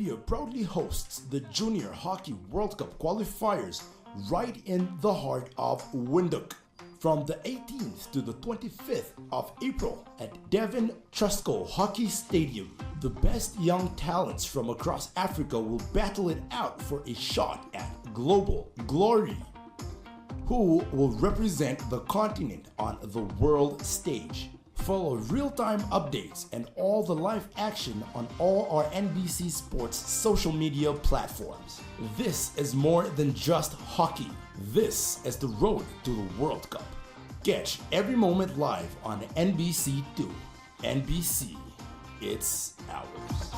Namibia proudly hosts the Junior Hockey World Cup qualifiers right in the heart of Windhoek. From the 18th to the 25th of April at Devon Trustco Hockey Stadium, the best young talents from across Africa will battle it out for a shot at global glory. Who will represent the continent on the world stage? Follow real-time updates and all the live action on all our NBC Sports social media platforms. This is more than just hockey. This is the road to the World Cup. Catch every moment live on NBC2. NBC, it's ours.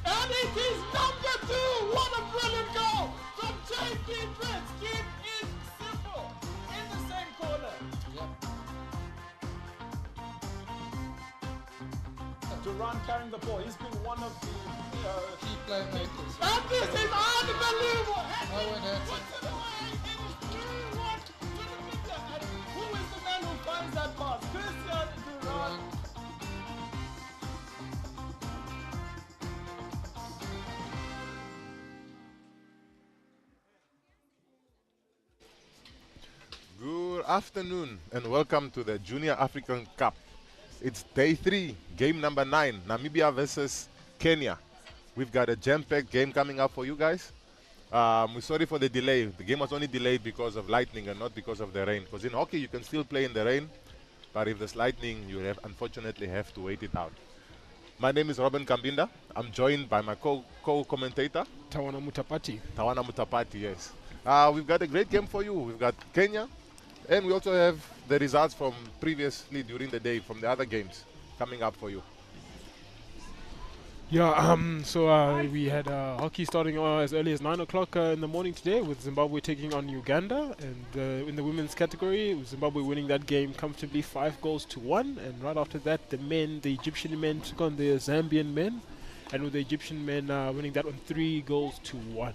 And it is number 2! What a brilliant goal from JP Prince! Keep it simple in the same corner. Yep. Duran carrying the ball. He's been one of the key playmakers. And this is unbelievable! Owen Hansen. Puts it away. It is 3-1 to Namibia. And who is the man who finds that pass? Christian Duran. Good afternoon and welcome to the Junior African Cup. It's day 3, game number 9, Namibia versus Kenya. We've got a jam-packed game coming up for you guys. We're sorry for the delay. The game was only delayed because of lightning and not because of the rain. Because in hockey you can still play in the rain, but if there's lightning you unfortunately have to wait it out. My name is Robin Kambinda. I'm joined by my co-commentator. Tawana Mutapati. Tawana Mutapati, yes. We've got a great game for you. We've got Kenya. And we also have the results from previously during the day from the other games coming up for you. Yeah, so we had hockey starting as early as 9 o'clock in the morning today with Zimbabwe taking on Uganda. And in the women's category, Zimbabwe winning that game comfortably 5-1. And right after that, the Egyptian men took on the Zambian men. And with the Egyptian men winning that one 3-1.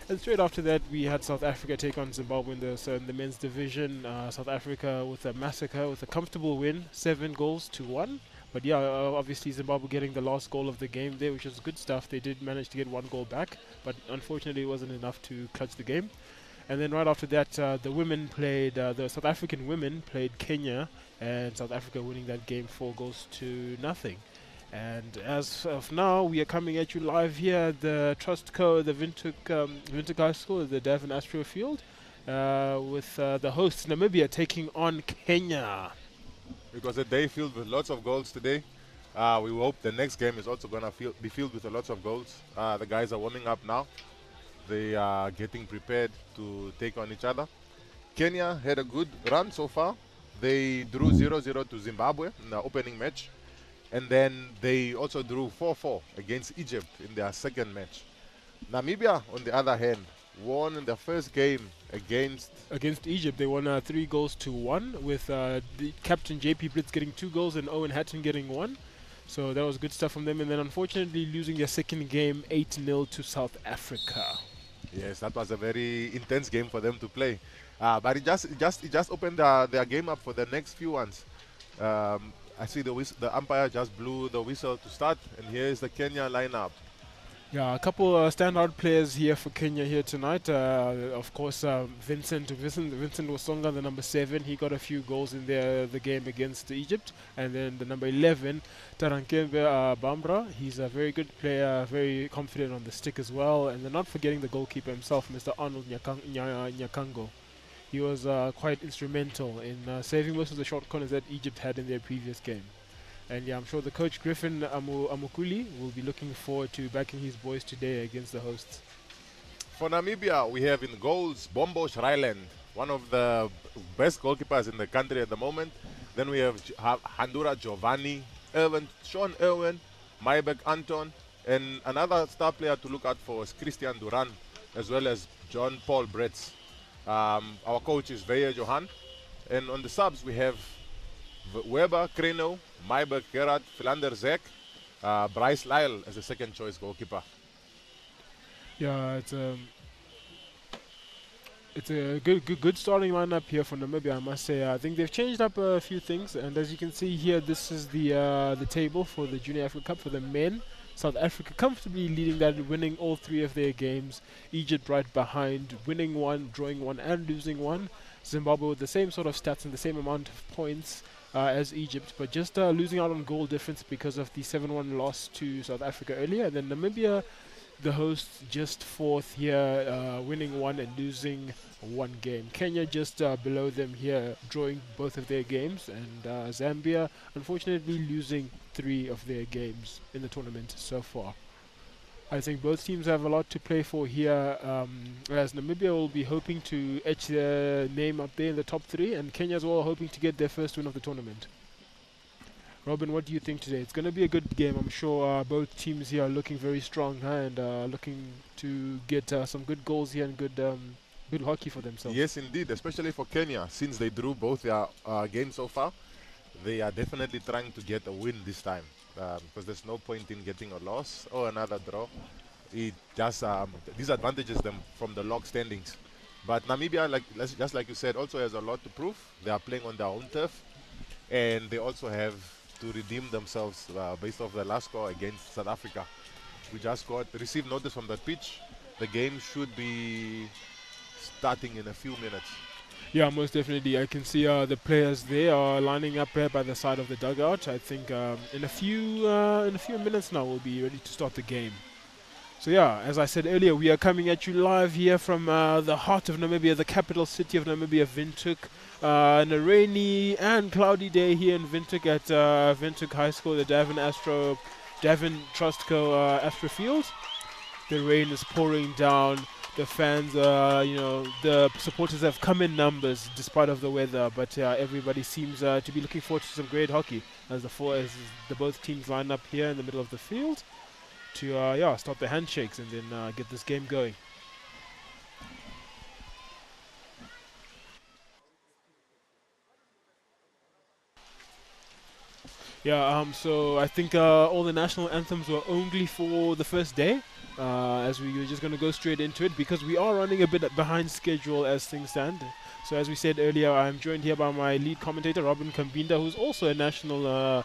And straight after that, we had South Africa take on Zimbabwe in the men's division. South Africa with a massacre, with a comfortable win, 7-1. But yeah, obviously Zimbabwe getting the last goal of the game there, which is good stuff. They did manage to get 1 goal back, but unfortunately it wasn't enough to clutch the game. And then right after that, the South African women played Kenya, and South Africa winning that game 4-0. And as of now, we are coming at you live here at the Trustco, the Windhoek High School, the Devon Astro Field, with the hosts Namibia taking on Kenya. It was a day filled with lots of goals today. We hope the next game is also going to be filled with lots of goals. The guys are warming up now. They are getting prepared to take on each other. Kenya had a good run so far. They drew 0-0 to Zimbabwe in the opening match. And then they also drew 4-4 against Egypt in their second match. Namibia, on the other hand, won in their first game against Egypt. They won 3-1 with the captain JP Blitz getting 2 goals and Owen Hatton getting 1. So that was good stuff from them. And then unfortunately losing their second game 8-0 to South Africa. Yes, that was a very intense game for them to play. But it just opened their game up for the next few ones. I see the umpire just blew the whistle to start, and here is the Kenya lineup. Yeah, a couple standout players here for Kenya here tonight. Of course, Vincent Wasonga, the number 7, he got a few goals in the game against Egypt. And then the number 11, Tarankembe Bambra, he's a very good player, very confident on the stick as well. And then not forgetting the goalkeeper himself, Mr. Arnold Nyakango. He was quite instrumental in saving most of the short corners that Egypt had in their previous game. And yeah, I'm sure the coach Griffin Amukuli will be looking forward to backing his boys today against the hosts. For Namibia, we have in goals Bombo Schreiland, one of the best goalkeepers in the country at the moment. Then we have Handura Giovanni, Sean Irwin, Maybek Anton, and another star player to look out for is Christian Duran, as well as John Paul Bretz. Our coach is Veje Johan. And on the subs, we have Weber Kreno, Maybek Gerard, Philander Zek, Bryce Lyle as the second choice goalkeeper. Yeah, it's a good starting lineup here for Namibia, I must say. I think they've changed up a few things, and as you can see here, this is the table for the Junior Africa Cup for the men. South Africa comfortably leading that, winning all 3 of their games. Egypt right behind, winning 1, drawing 1, and losing 1. Zimbabwe with the same sort of stats and the same amount of points as Egypt, but just losing out on goal difference because of the 7-1 loss to South Africa earlier. And then Namibia, the hosts, just 4th here, winning 1 and losing 1 game. Kenya just below them here, drawing both of their games, and Zambia unfortunately losing 3 of their games in the tournament so far. I think both teams have a lot to play for here, as Namibia will be hoping to etch their name up there in the top 3, and Kenya as well hoping to get their first win of the tournament. Robin, what do you think today? It's going to be a good game. I'm sure both teams here are looking very strong and looking to get some good goals here and good hockey for themselves. Yes, indeed, especially for Kenya. Since they drew both their games so far, they are definitely trying to get a win this time. Because there's no point in getting a loss or another draw. It just disadvantages them from the log standings. But Namibia, just like you said, also has a lot to prove. They are playing on their own turf, and they also have to redeem themselves based off the last score against South Africa. We just received notice from the pitch. The game should be starting in a few minutes. Yeah, most definitely. I can see the players there are lining up here by the side of the dugout. I think in a few minutes now we'll be ready to start the game. So yeah, as I said earlier, we are coming at you live here from the heart of Namibia, the capital city of Namibia, Windhoek. On a rainy and cloudy day here in Windhoek at Windhoek High School, the Davin Trustco Astro Field. The rain is pouring down. The fans, the supporters have come in numbers despite of the weather, but everybody seems to be looking forward to some great hockey as the both teams line up here in the middle of the field to start the handshakes and then get this game going. Yeah, so I think all the national anthems were only for the first day. As we were just going to go straight into it because we are running a bit behind schedule as things stand. So as we said earlier, I'm joined here by my lead commentator, Robin Kambinda, who's also a national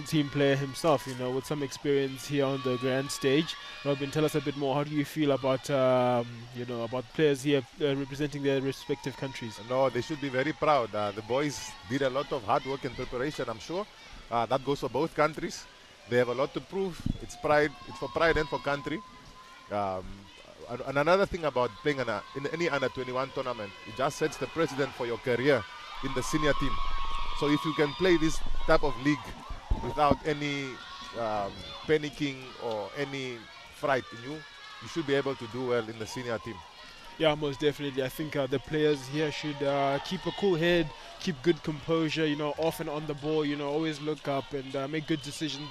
team player himself, with some experience here on the grand stage. Robin, tell us a bit more. How do you feel about, about players here representing their respective countries? No, they should be very proud. The boys did a lot of hard work and preparation, I'm sure. That goes for both countries. They have a lot to prove. It's pride. It's for pride and for country. And another thing about playing in any under-21 tournament, it just sets the precedent for your career in the senior team. So if you can play this type of league without any panicking or any fright in you, you should be able to do well in the senior team. Yeah, most definitely. I think the players here should keep a cool head, keep good composure, off and on the ball, always look up and make good decision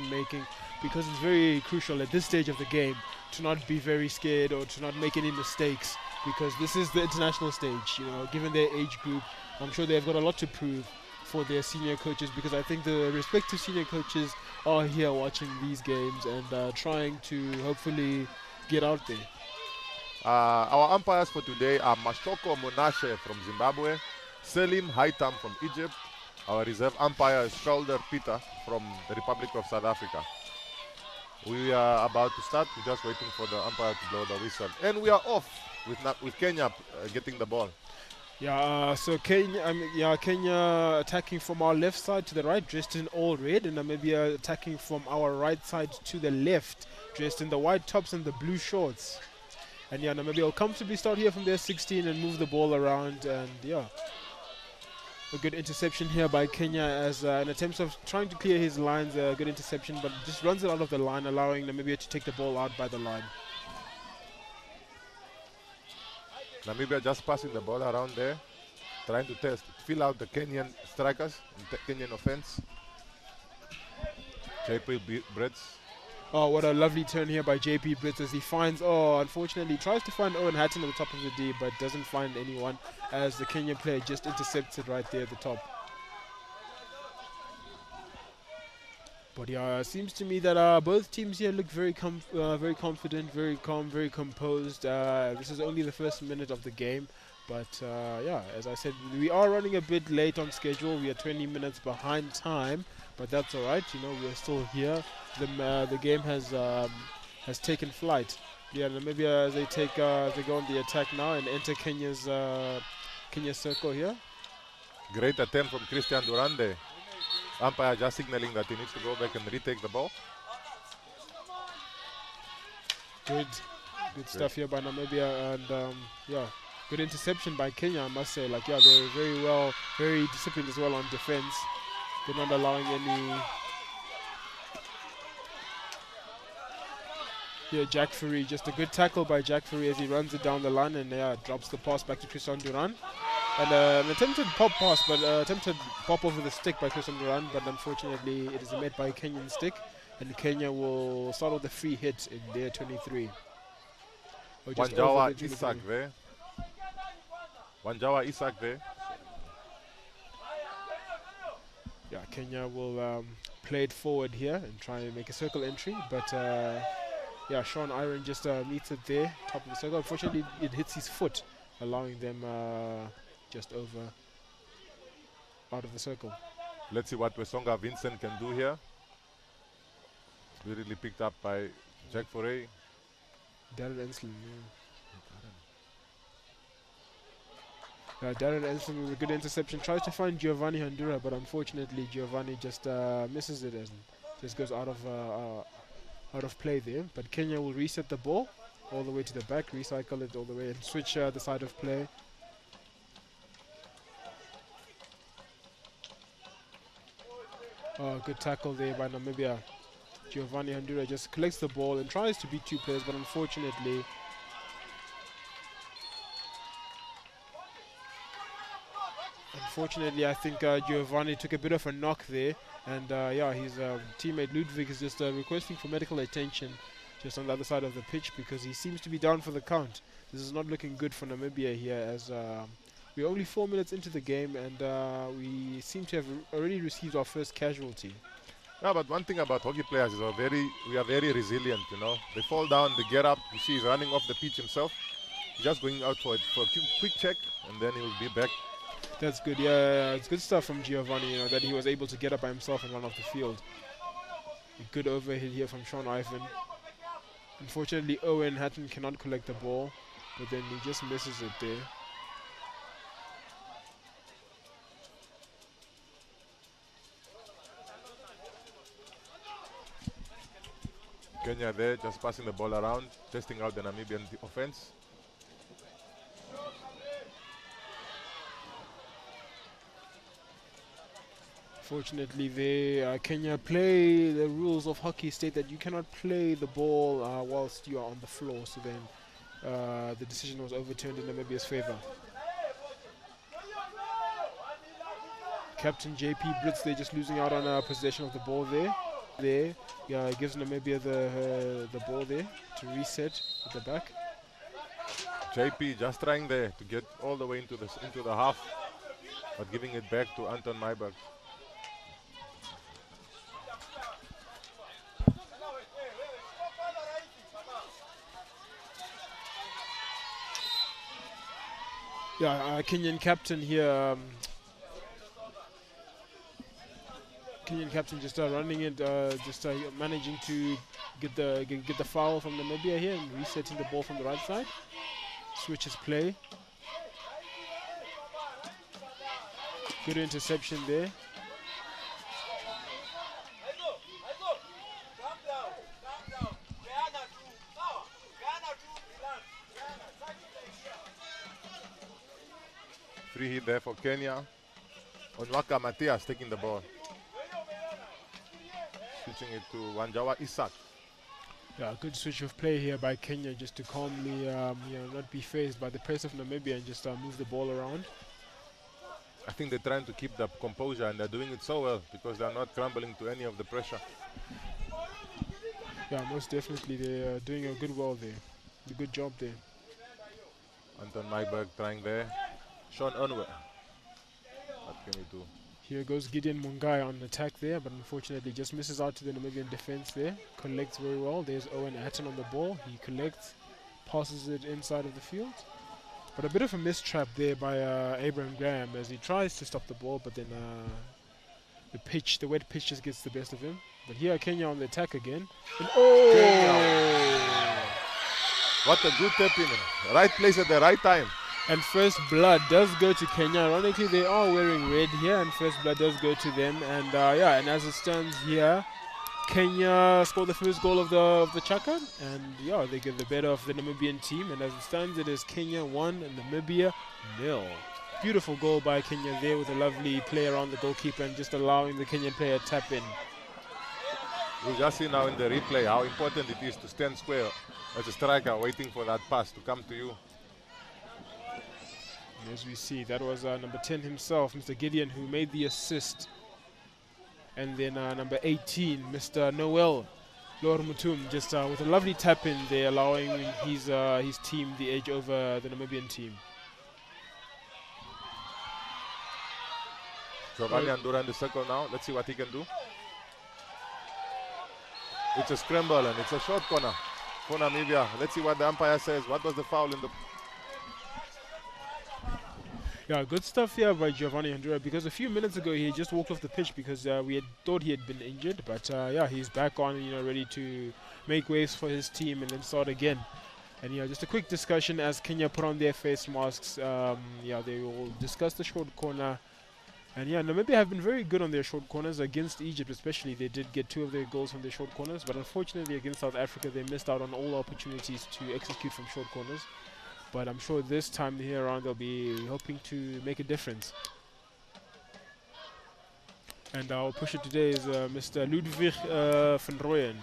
making, because it's very crucial at this stage of the game to not be very scared or to not make any mistakes, because this is the international stage, given their age group. I'm sure they've got a lot to prove for their senior coaches, because I think the respective senior coaches are here watching these games and trying to hopefully get out there. Our umpires for today are Mashoko Monashe from Zimbabwe, Selim Haitam from Egypt. Our reserve umpire is Shoulder Peter from the Republic of South Africa. We are about to start. We're just waiting for the umpire to blow the whistle. And we are off with Kenya getting the ball. Yeah, so Kenya attacking from our left side to the right, dressed in all red, and Namibia attacking from our right side to the left, dressed in the white tops and the blue shorts. And yeah, Namibia will comfortably start here from their 16 and move the ball around, and yeah, a good interception here by Kenya as an attempt of trying to clear his lines, a good interception, but just runs it out of the line, allowing Namibia to take the ball out by the line. Namibia just passing the ball around there, trying to fill out the Kenyan strikers, the Kenyan offense. JP Brits. Oh, what a lovely turn here by JP Brits as he finds, unfortunately, tries to find Owen Hatton at the top of the D, but doesn't find anyone as the Kenyan player just intercepts it right there at the top. But yeah, it seems to me that both teams here look very confident, very calm, very composed. This is only the first minute of the game. But yeah, as I said, we are running a bit late on schedule. We are 20 minutes behind time, but that's all right. We are still here. The game has taken flight. Yeah, Namibia as they go on the attack now and enter Kenya's circle here. Great attempt from Christian Durande. Umpire just signaling that he needs to go back and retake the ball. Good stuff here by Namibia, and yeah, good interception by Kenya, I must say. Like, yeah, they're very disciplined as well on defense. They're not allowing any. Here, Jack Fury, just a good tackle by Jack Fury as he runs it down the line and drops the pass back to Christian Duran. And an attempted pop pass, but attempted pop over the stick by Christian Duran, but unfortunately it is met by a Kenyan stick, and Kenya will start with a free hit in their 23. Wanjawa Isak there. Yeah, Kenya will play it forward here and try and make a circle entry, but yeah, Sean Iron just meets it there, top of the circle. Unfortunately, it hits his foot, allowing them just over out of the circle. Let's see what Wesonga Vincent can do here. Really picked up by Jack Foray. Darren Enslin. Darren Enslin with a good interception. Tries to find Giovanni Handura, but unfortunately Giovanni just misses it and just goes out of play there. But Kenya will reset the ball all the way to the back, recycle it all the way and switch the side of play. Good tackle there by Namibia. Giovanni Handura just collects the ball and tries to beat two players, but unfortunately I think Giovanni took a bit of a knock there, and yeah, his teammate Ludwig is just requesting for medical attention just on the other side of the pitch, because he seems to be down for the count. This is not looking good for Namibia here, as we're only 4 minutes into the game, and we seem to have already received our first casualty. Yeah, but one thing about hockey players is we are very resilient, They fall down, they get up. You see he's running off the pitch himself. He's just going out for a quick check, and then he will be back. That's good, yeah, it's good stuff from Giovanni, that he was able to get up by himself and run off the field. A good overhead here from Sean Ivan. Unfortunately, Owen Hatton cannot collect the ball, but then he just misses it there. Kenya there, just passing the ball around, testing out the Namibian offense. Fortunately, Kenya play the rules of hockey state that you cannot play the ball whilst you are on the floor. So then the decision was overturned in Namibia's favor. Captain JP Brits, they're just losing out on possession of the ball there. Yeah, it gives Namibia the ball there to reset at the back. JP just trying there to get all the way into the half, but giving it back to Anton Nyberg. Yeah, Kenyan captain here. Kenyan captain just running it, just managing to get the foul from Namibia here and resetting the ball from the right side. Switches play. Good interception there. Free hit there for Kenya. Onwaka Matias taking the ball. Switching it to Wanjawa Isak. Yeah, good switch of play here by Kenya just to calmly, not be faced by the press of Namibia and just move the ball around. I think they're trying to keep the composure and they're doing it so well because they're not crumbling to any of the pressure. Yeah, most definitely they're doing a good job there. Anton Nyberg trying there. Sean Onwe. What can he do? Here goes Gideon Mungai on attack there, but unfortunately just misses out to the Namibian defense there. Collects very well. There's Owen Hatton on the ball. He collects, passes it inside of the field. But a bit of a mistrap there by Abraham Graham as he tries to stop the ball, but then the wet pitch just gets the best of him. But here Kenya on the attack again. And What a good tap in. Right place at the right time. And first blood does go to Kenya. Ironically, they are wearing red here, and first blood does go to them. And and as it stands here, Kenya scored the first goal of the Chaka, and they get the better of the Namibian team. And as it stands, it is Kenya 1 and Namibia 0. Beautiful goal by Kenya there with a lovely play around the goalkeeper and just allowing the Kenyan player to tap in. We'll just see now in the replay how important it is to stand square as a striker waiting for that pass to come to you. As we see, that was number 10 himself, Mr. Gideon, who made the assist. And then number 18, Mr. Noel Lor Mutum, just with a lovely tap in there, allowing his team the edge over the Namibian team. Giovanni Andura in the circle now. Let's see what he can do. It's a scramble and it's a short corner for Namibia. Let's see what the umpire says. What was the foul in the... Yeah, good stuff here by Giovanni Andura, because a few minutes ago he just walked off the pitch because we had thought he had been injured, but he's back on, ready to make waves for his team and then start again. And just a quick discussion as Kenya put on their face masks. They will discuss the short corner. And Namibia have been very good on their short corners against Egypt, especially. They did get 2 of their goals from their short corners, but unfortunately against South Africa they missed out on all opportunities to execute from short corners. But I'm sure this time here around they'll be hoping to make a difference. And our pusher today is Mr. Ludwig van Rooyen.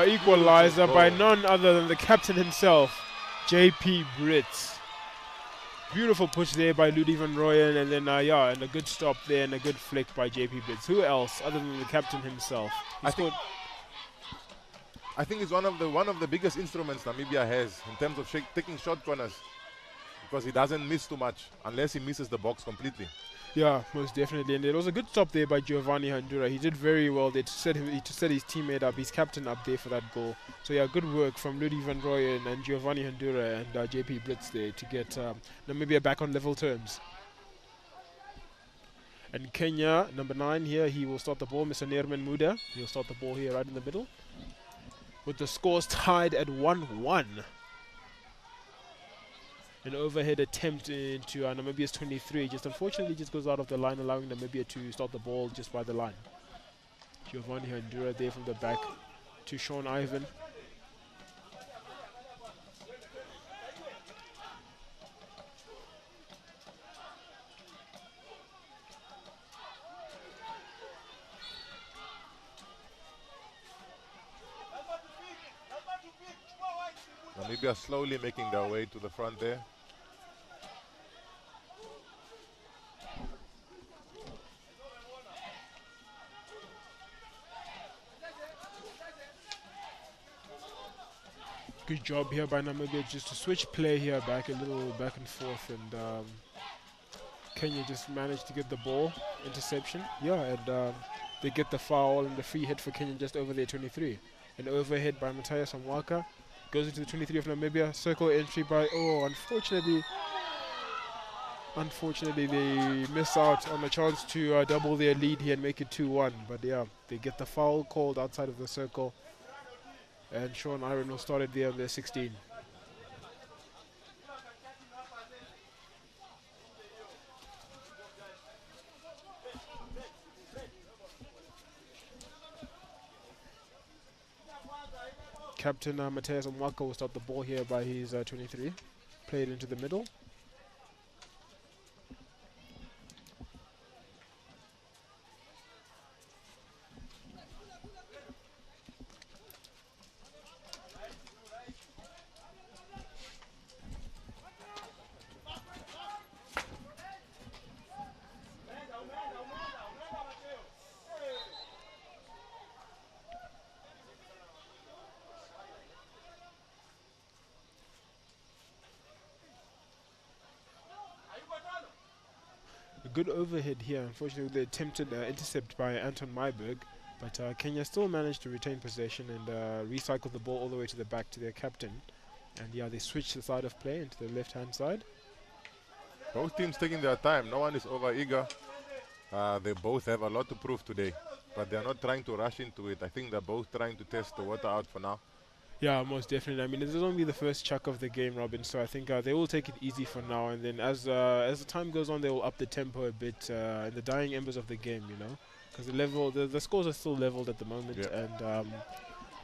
Equalizer by none other than the captain himself, JP Brits. Beautiful push there by Ludwig van Rooyen, and then and a good stop there and a good flick by JP Brits. Who else other than the captain himself? I think it's one of the biggest instruments Namibia has in terms of taking short corners, because he doesn't miss too much unless he misses the box completely. Yeah, most definitely. And it was a good stop there by Giovanni Andura. He did very well there to set his teammate up, his captain up there for that goal. So good work from Ludwig van Rooyen and Giovanni Andura and JP Brits there to get Namibia back on level terms. And Kenya, number 9 here, he will start the ball, Mr. Nerman Muda. He'll start the ball here right in the middle, with the scores tied at 1-1. An overhead attempt into Namibia's 23, just unfortunately just goes out of the line, allowing Namibia to start the ball just by the line. Giovanni Andura there from the back to Sean Ivan. Namibia slowly making their way to the front there. Good job here by Namibia just to switch play here back a little back and forth, and Kenya just managed to get the ball interception. Yeah, and they get the foul and the free hit for Kenya just over their 23. An overhead by Matthias Amwaka goes into the 23 of Namibia. Circle entry by unfortunately they miss out on a chance to double their lead here and make it 2-1. But yeah, they get the foul called outside of the circle. And Sean Iron will start it there on their 16. Captain Matthias Omwaka will start the ball here by his 23. Played into the middle. Good overhead here. Unfortunately, the attempted intercept by Anton Myberg, but Kenya still managed to retain possession and recycle the ball all the way to the back to their captain. And yeah, they switched the side of play into the left-hand side. Both teams taking their time. No one is over eager. They both have a lot to prove today, but they're not trying to rush into it. I think they're both trying to test the water out for now. Yeah, most definitely. I mean, this is only the first chuck of the game, Robin. So I think they will take it easy for now, and then as the time goes on, they will up the tempo a bit in the dying embers of the game. You know, because the scores are still leveled at the moment, and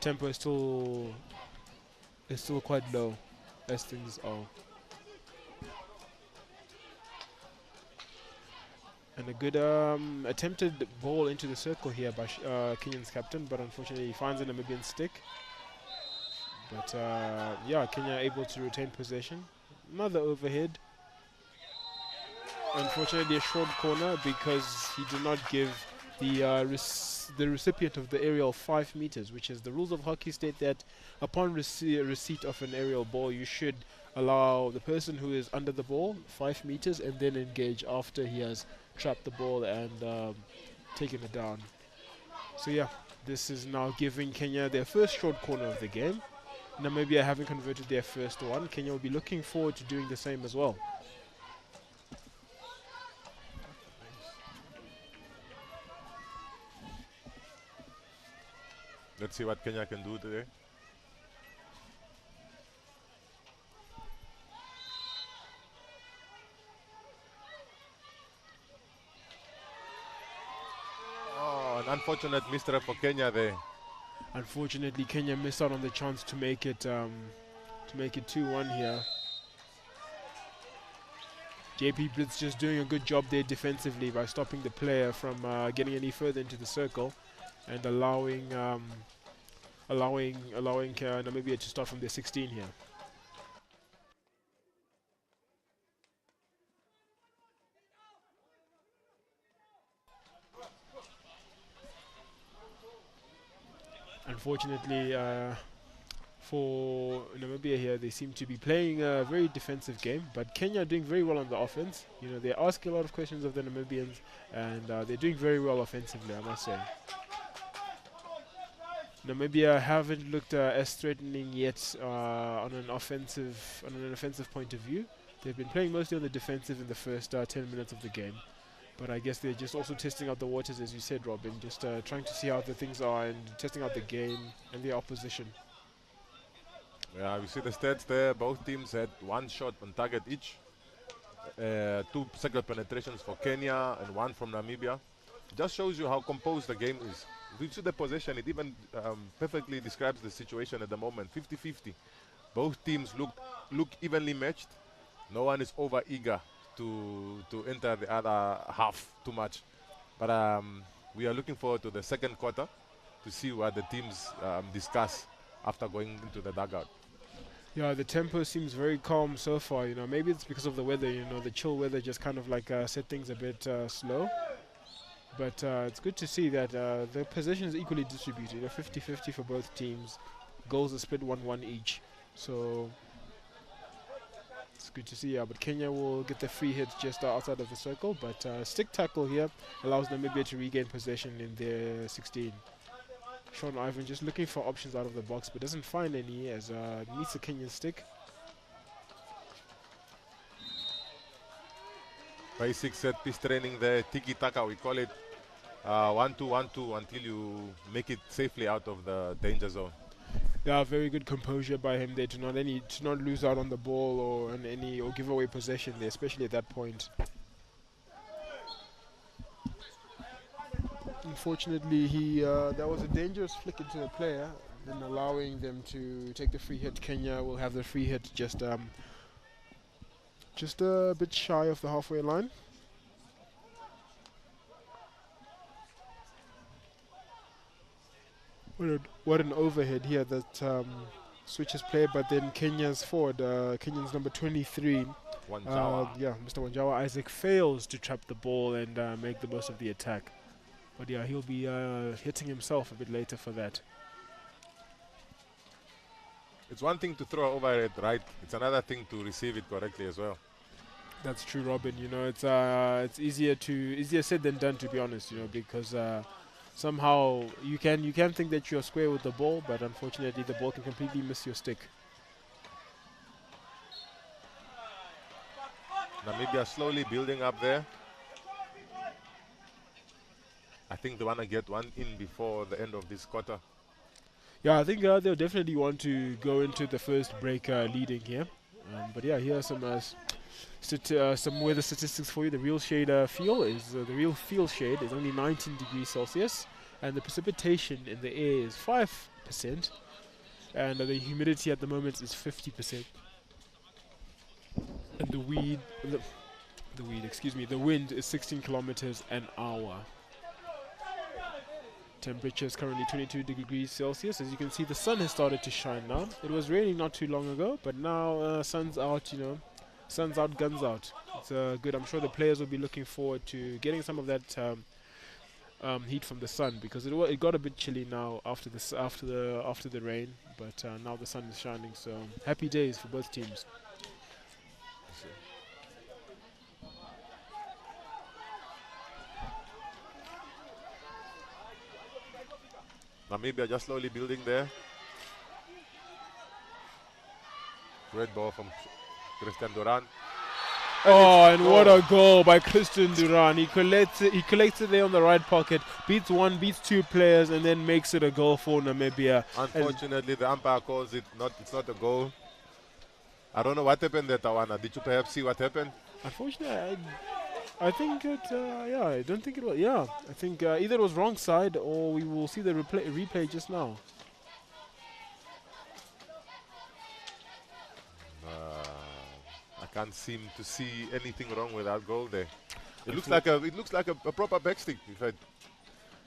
tempo is still quite low, as things are. And a good attempted ball into the circle here by Kenyan's captain, but unfortunately he finds a Namibian stick. But yeah, Kenya able to retain possession. Another overhead. Unfortunately, a short corner because he did not give the recipient of the aerial 5 meters, which is the rules of hockey state that upon receipt of an aerial ball, you should allow the person who is under the ball 5 meters and then engage after he has trapped the ball and taken it down. So yeah, this is now giving Kenya their first short corner of the game. Namibia having converted their first one. Kenya will be looking forward to doing the same as well. Let's see what Kenya can do today. Oh, an unfortunate misstep for Kenya there. Unfortunately, Kenya missed out on the chance to make it 2-1 here. JP Blitz just doing a good job there defensively by stopping the player from getting any further into the circle and allowing Namibia to start from their 16 here. Unfortunately, for Namibia here, they seem to be playing a very defensive game, but Kenya are doing very well on the offense. You know, they're asking a lot of questions of the Namibians, and they're doing very well offensively, I must say. Namibia haven't looked as threatening yet on an offensive point of view. They've been playing mostly on the defensive in the first 10 minutes of the game. But I guess they're just also testing out the waters, as you said, Robin, just trying to see how the things are and testing out the game and the opposition. Yeah, we see the stats there. Both teams had 1 shot on target each. 2 circle penetrations for Kenya and 1 from Namibia. Just shows you how composed the game is. If you see the possession, it even perfectly describes the situation at the moment. 50-50. Both teams look evenly matched. No one is over eager to enter the other half too much. But we are looking forward to the second quarter to see what the teams discuss after going into the dugout. Yeah, the tempo seems very calm so far. You know, maybe it's because of the weather. You know, the chill weather just kind of like set things a bit slow. But it's good to see that the possession is equally distributed. You know, 50-50 for both teams. Goals are split 1-1 each. So it's good to see. Yeah, but Kenya will get the free hit just outside of the circle. But stick tackle here allows Namibia to regain possession in their 16. Sean Ivan just looking for options out of the box, but doesn't find any as meets the Kenyan stick. Basic set piece training there, tiki taka. We call it 1-2-1-2 until you make it safely out of the danger zone. Yeah, very good composure by him there to not lose out on the ball or give away possession there, especially at that point. Unfortunately, that was a dangerous flick into the player, then allowing them to take the free hit. Kenya will have the free hit just a bit shy of the halfway line. What an overhead here that switches play, but then Kenya's forward, Kenyan's number 23, Wanjawa. Mr. Wanjawa Isaac fails to trap the ball and make the most of the attack. But yeah, he'll be hitting himself a bit later for that. It's one thing to throw over it right. It's another thing to receive it correctly as well. That's true, Robin. You know, it's easier said than done, to be honest. You know, because somehow you can think that you're square with the ball, but unfortunately the ball can completely miss your stick. Namibia slowly building up there. I think they want to get one in before the end of this quarter. Yeah, I think they'll definitely want to go into the first break leading here. But yeah, here are some weather statistics for you. The real the real field shade is only 19 degrees Celsius, and the precipitation in the air is 5%, and the humidity at the moment is 50%. And the wind is 16 kilometers an hour. Temperature is currently 22 degrees Celsius. As you can see, the sun has started to shine now. It was raining not too long ago, but now sun's out, you know. Sun's out, guns out. It's good. I'm sure the players will be looking forward to getting some of that heat from the sun, because it got a bit chilly now after the rain, but now the sun is shining. So happy days for both teams. Namibia just slowly building there. Great ball from Christian Duran. Oh, and what a goal by Christian Duran. He collects it there on the right pocket, beats two players, and then makes it a goal for Namibia. Unfortunately, the umpire calls it's not a goal. I don't know what happened there, Tawana. Did you perhaps see what happened? Unfortunately, I think I don't think it was. Yeah, I think either it was wrong side, or we will see the replay just now. I can't seem to see anything wrong with that goal there. It looks like a proper backstick.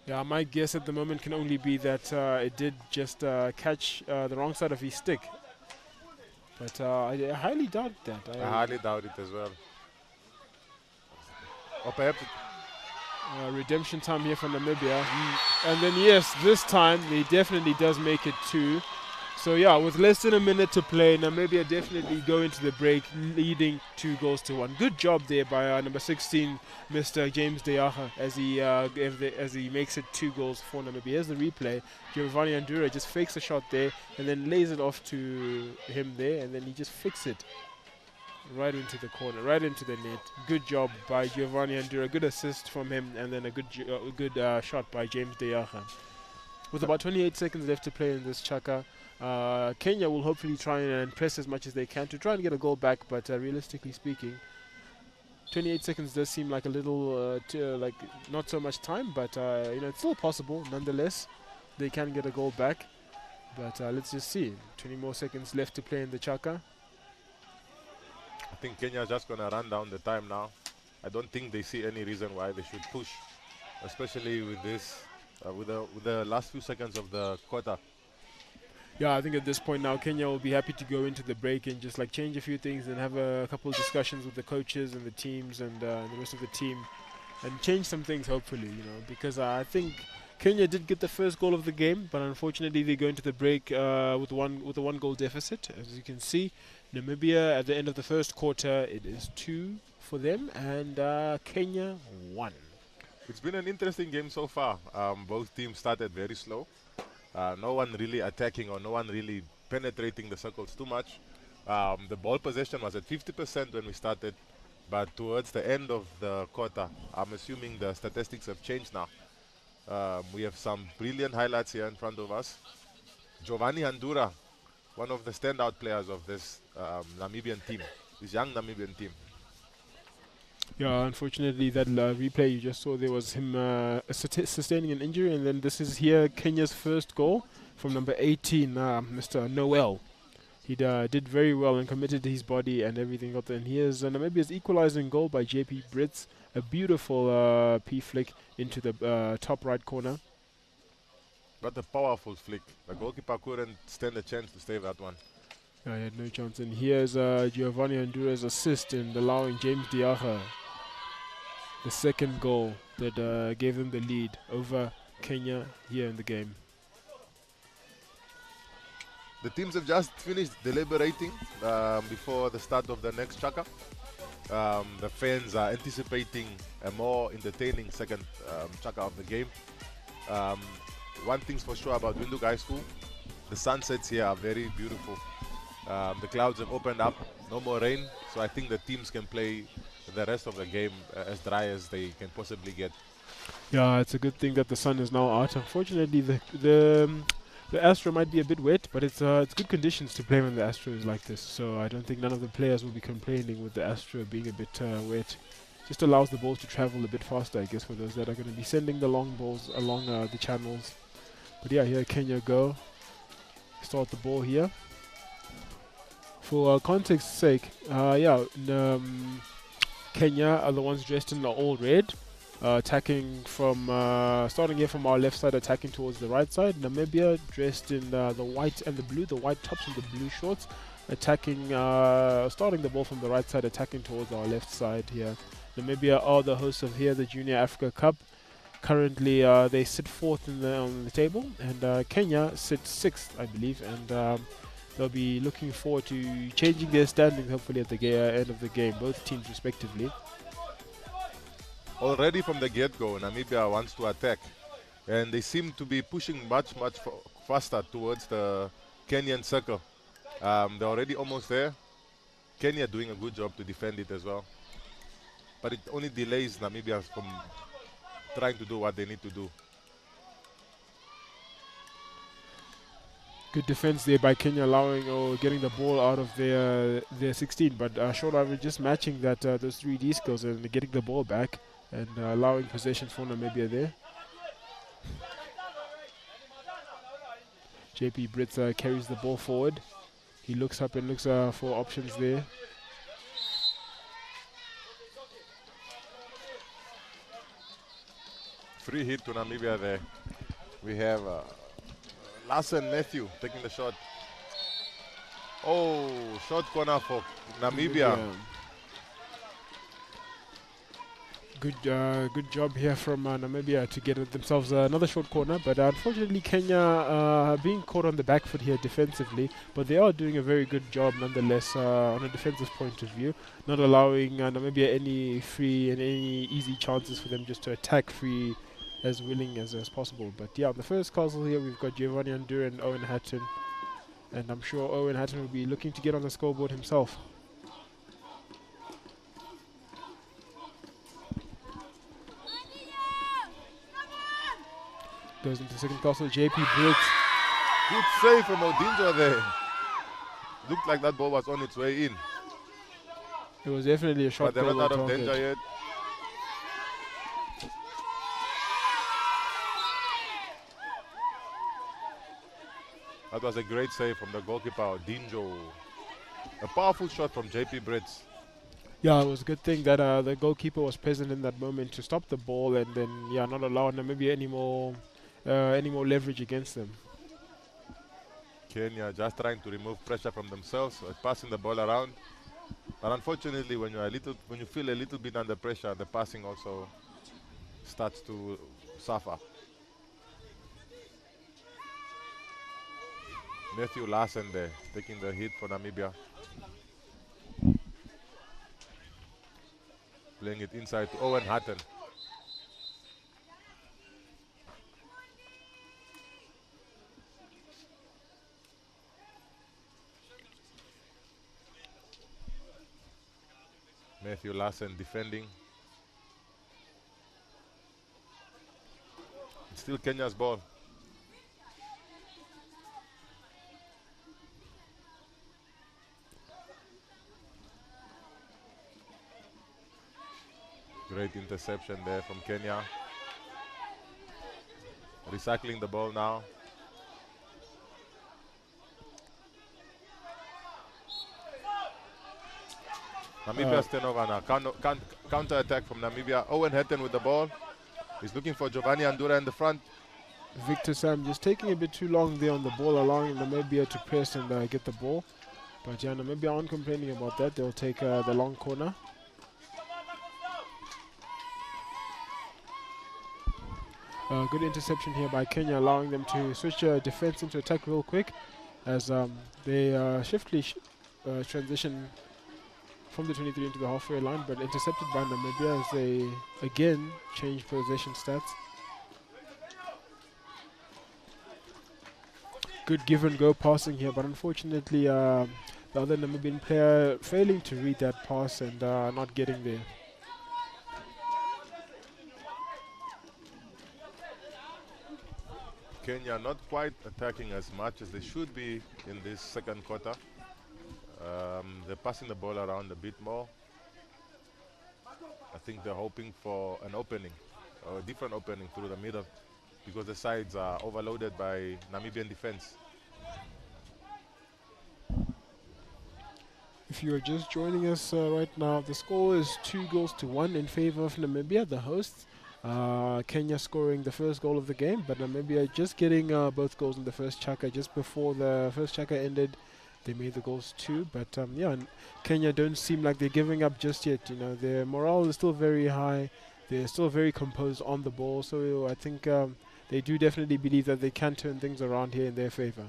Yeah, my guess at the moment can only be that it did just catch the wrong side of his stick. But I highly doubt that. I highly doubt it as well. Or perhaps redemption time here for Namibia. And then yes, this time he definitely does make it 2. So yeah, with less than a minute to play, Namibia definitely go into the break leading 2-1. Good job there by number 16, Mr. James Deyaga, as he makes it 2 goals for Namibia. Here's the replay. Giovanni Andura just fakes a shot there and then lays it off to him there, and then he just flicks it right into the corner, right into the net. Good job by Giovanni Andura. Good assist from him, and then a good shot by James Deyaga. With about 28 seconds left to play in this chaka, Kenya will hopefully try and press as much as they can to try and get a goal back, but realistically speaking, 28 seconds does seem like a little, like not so much time, but it's still possible. Nonetheless, they can get a goal back, but let's just see. 20 more seconds left to play in the chaka. I think Kenya is just going to run down the time now. I don't think they see any reason why they should push, especially with this, with the last few seconds of the quarter. Yeah, I think at this point now, Kenya will be happy to go into the break and just like change a few things and have a couple of discussions with the coaches and the teams and the rest of the team and change some things, hopefully, because I think Kenya did get the first goal of the game, but unfortunately they go into the break with a one-goal deficit. As you can see, Namibia at the end of the first quarter, it is 2 for them, and Kenya 1. It's been an interesting game so far. Both teams started very slow. No one really attacking or no one really penetrating the circles too much. The ball possession was at 50% when we started, but towards the end of the quarter, I'm assuming the statistics have changed now. We have some brilliant highlights here in front of us. Giovanni Handura, one of the standout players of this Namibian team, this young Namibian team. Yeah, unfortunately, that replay you just saw, there was him sustaining an injury, and then this is here Kenya's first goal from number 18, Mr. Noel. He did very well and committed his body and everything got there. And here's Namibia's equalizing goal by JP Brits, a beautiful P flick into the top right corner. But a powerful flick. The goalkeeper couldn't stand a chance to save that one. He had no chance. And here's Giovanni Handura's assist in allowing James Diaga the second goal that gave them the lead over Kenya here in the game. The teams have just finished deliberating before the start of the next chaka. The fans are anticipating a more entertaining second chaka of the game. One thing's for sure about Windhoek High School, the sunsets here are very beautiful. The clouds have opened up, no more rain, so I think the teams can play the rest of the game as dry as they can possibly get. Yeah, it's a good thing that the sun is now out. Unfortunately, the Astro might be a bit wet, but it's good conditions to play when the Astro is like this. So I don't think none of the players will be complaining with the Astro being a bit wet. Just allows the balls to travel a bit faster, I guess, for those that are going to be sending the long balls along the channels. But yeah, here Kenya go. Start the ball here. For context's sake, Kenya are the ones dressed in the all red, attacking from starting here from our left side, attacking towards the right side. Namibia dressed in the white and the blue, the white tops and the blue shorts, attacking, starting the ball from the right side, attacking towards our left side here. Namibia are the hosts of here the Junior Africa Cup. Currently, they sit fourth on the table, and Kenya sits sixth, I believe, and they'll be looking forward to changing their standings hopefully at the end of the game, both teams respectively. Already from the get-go, Namibia wants to attack, and they seem to be pushing much faster towards the Kenyan circle. They're already almost there. Kenya doing a good job to defend it as well, but it only delays Namibia from trying to do what they need to do. Good defense there by Kenya, allowing or getting the ball out of their 16, but short of just matching that those 3D skills and getting the ball back and allowing possession for Namibia there. JP Brits carries the ball forward. He looks up and looks for options there. Free hit to Namibia there. We have Larson Matthew taking the shot. Oh, short corner for Namibia. Good job here from Namibia to get themselves another short corner, but unfortunately Kenya being caught on the back foot here defensively, but they are doing a very good job nonetheless on a defensive point of view, not allowing Namibia any free and any easy chances for them just to attack free as willing as possible. But yeah, on the first castle here we've got Giovanni Handura and Owen Hatton, and I'm sure Owen Hatton will be looking to get on the scoreboard himself. Goes into second castle, JP Brits. Good save from Odinjo there. Looked like that ball was on its way in. It was definitely a shot. But they're not out of danger yet. That was a great save from the goalkeeper, Odinjo. A powerful shot from JP Brits. Yeah, it was a good thing that the goalkeeper was present in that moment to stop the ball and then not allow Namibia any more leverage against them. Kenya just trying to remove pressure from themselves, so passing the ball around. But unfortunately, when you feel a little bit under pressure, the passing also starts to suffer. Matthew Larsen there, taking the hit for Namibia. Playing it inside to Owen Hatton. Matthew Larsen defending. It's still Kenya's ball. Great interception there from Kenya. Recycling the ball now. Namibia's turnover now. Counter attack from Namibia. Owen Hatton with the ball. He's looking for Giovanni Andura in the front. Victor Sam just taking a bit too long there on the ball, allowing Namibia to press and get the ball. But yeah, Namibia aren't complaining about that. They'll take the long corner. Good interception here by Kenya, allowing them to switch defense into attack real quick as they shiftly transition from the 23 into the halfway line, but intercepted by Namibia as they again change possession stats. Good give and go passing here, but unfortunately the other Namibian player failing to read that pass and not getting there. Kenya not quite attacking as much as they should be in this second quarter. They're passing the ball around a bit more. I think they're hoping for an opening, or a different opening through the middle, because the sides are overloaded by Namibian defense. If you are just joining us right now, the score is 2-1 in favor of Namibia, the hosts. Kenya scoring the first goal of the game, but Namibia just getting both goals in the first chaka. Just before the first chaka ended, they made the goals too. But yeah, Kenya don't seem like they're giving up just yet. You know, their morale is still very high. They're still very composed on the ball. So I think they do definitely believe that they can turn things around here in their favor.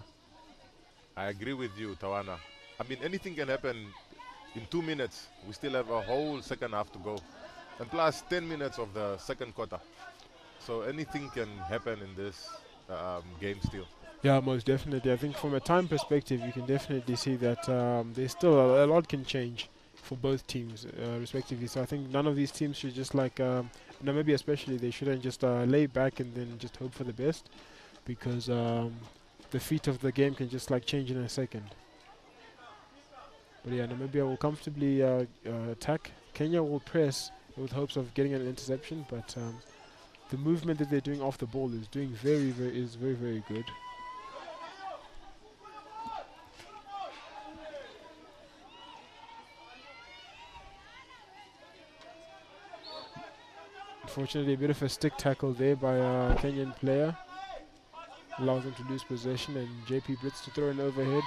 I agree with you, Tawana. I mean, anything can happen in 2 minutes. We still have a whole second half to go. And plus 10 minutes of the second quarter. So anything can happen in this game still. Yeah, most definitely. I think from a time perspective, you can definitely see that there's still a lot can change for both teams, respectively. So I think none of these teams should just like, Namibia especially, they shouldn't just lay back and then just hope for the best, because the feat of the game can just like change in a second. But yeah, Namibia will comfortably attack. Kenya will press with hopes of getting an interception, but the movement that they're doing off the ball is doing very, very good. Unfortunately, a bit of a stick tackle there by a Kenyan player allows them to lose possession, and JP Blitz to throw an overhead.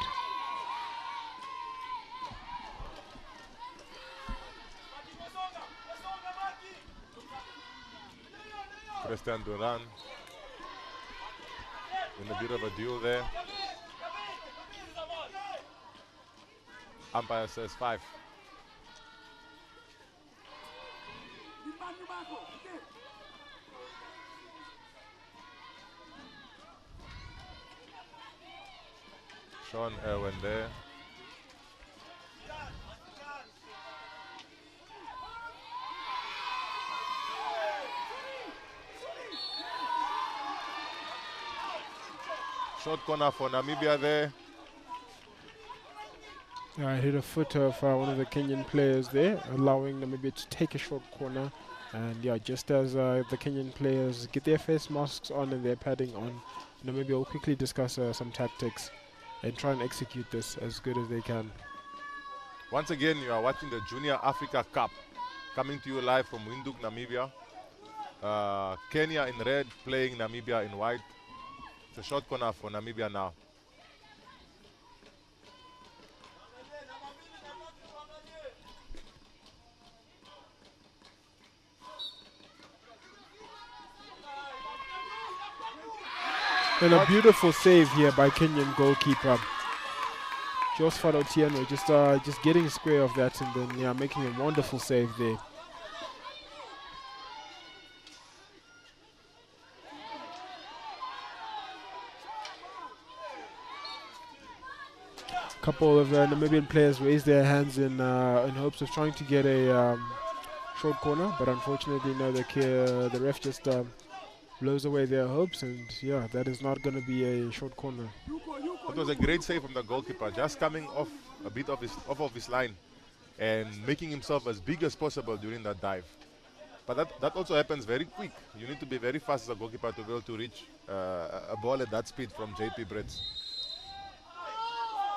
Christian Duran in a bit of a duel there. Umpire says 5. Sean Irwin there. Short corner for Namibia there. Hit a foot of one of the Kenyan players there, allowing Namibia to take a short corner. And yeah, just as the Kenyan players get their face masks on and their padding on, Namibia will quickly discuss some tactics and try and execute this as good as they can. Once again, you are watching the Junior Africa Cup, coming to you live from Windhoek, Namibia. Kenya in red playing Namibia in white. It's a short corner for Namibia now. And a beautiful save here by Kenyan goalkeeper Josephat Otieno, just getting square of that and then making a wonderful save there. Couple of Namibian players raised their hands in hopes of trying to get a short corner, but unfortunately, no, the ref just blows away their hopes, and yeah, that is not going to be a short corner. It was a great save from the goalkeeper, just coming off a bit of his line and making himself as big as possible during that dive. But that also happens very quick. You need to be very fast as a goalkeeper to be able to reach a ball at that speed from JP Brits.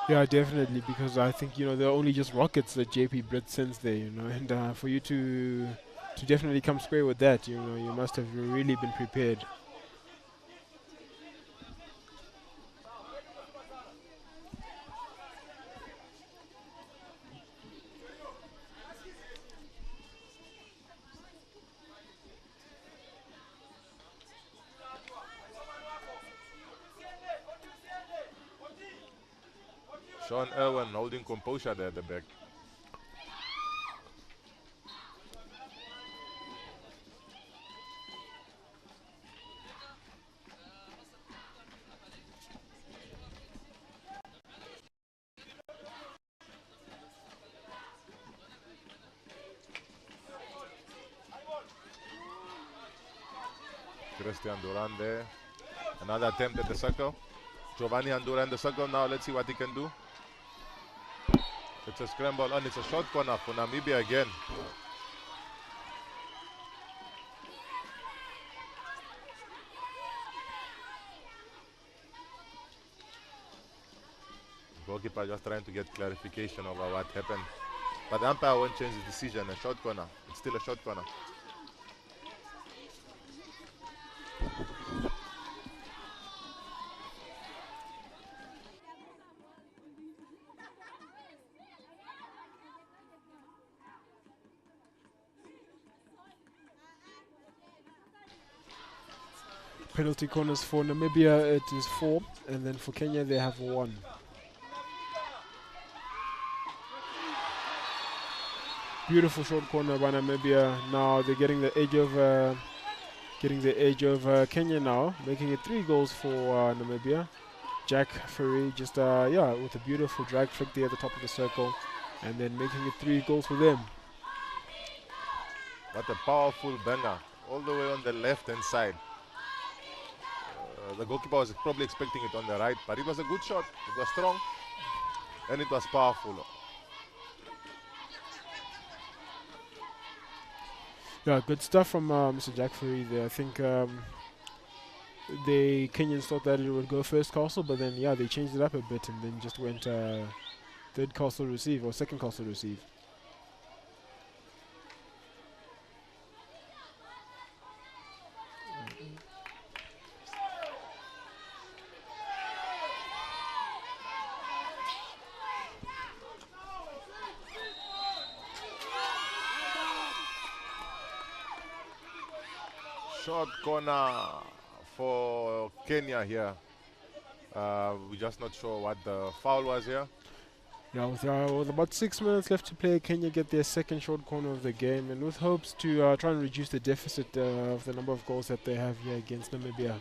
Yeah, definitely, because I think they're only just rockets that JP Britt sends there, and for you to definitely come square with that, you must have really been prepared. Sean Irwin holding composure there at the back. Christian Duran there. Another attempt at the circle. Giovanni Andura in the circle now. Let's see what he can do. It's a scramble and it's a short corner for Namibia again. Goalkeeper just trying to get clarification over what happened. But the umpire won't change his decision. A short corner. It's still a short corner. Penalty corners for Namibia, it is 4, and then for Kenya they have 1. Beautiful short corner by Namibia. Now they're getting the edge of Kenya now, making it 3 goals for Namibia. JAC Furry just with a beautiful drag flick there at the top of the circle, and then making it 3 goals for them. What a powerful banger, all the way on the left hand side. The goalkeeper was probably expecting it on the right, but it was a good shot. It was strong and it was powerful. Yeah, good stuff from Mr. JAC Furry there. I think the Kenyans thought that it would go first castle, but then they changed it up a bit and then just went third castle receive or second castle receive. Short corner for Kenya here. We're just not sure what the foul was here. Yeah, with about 6 minutes left to play, Kenya get their second short corner of the game, and with hopes to try and reduce the deficit of the number of goals that they have here against Namibia.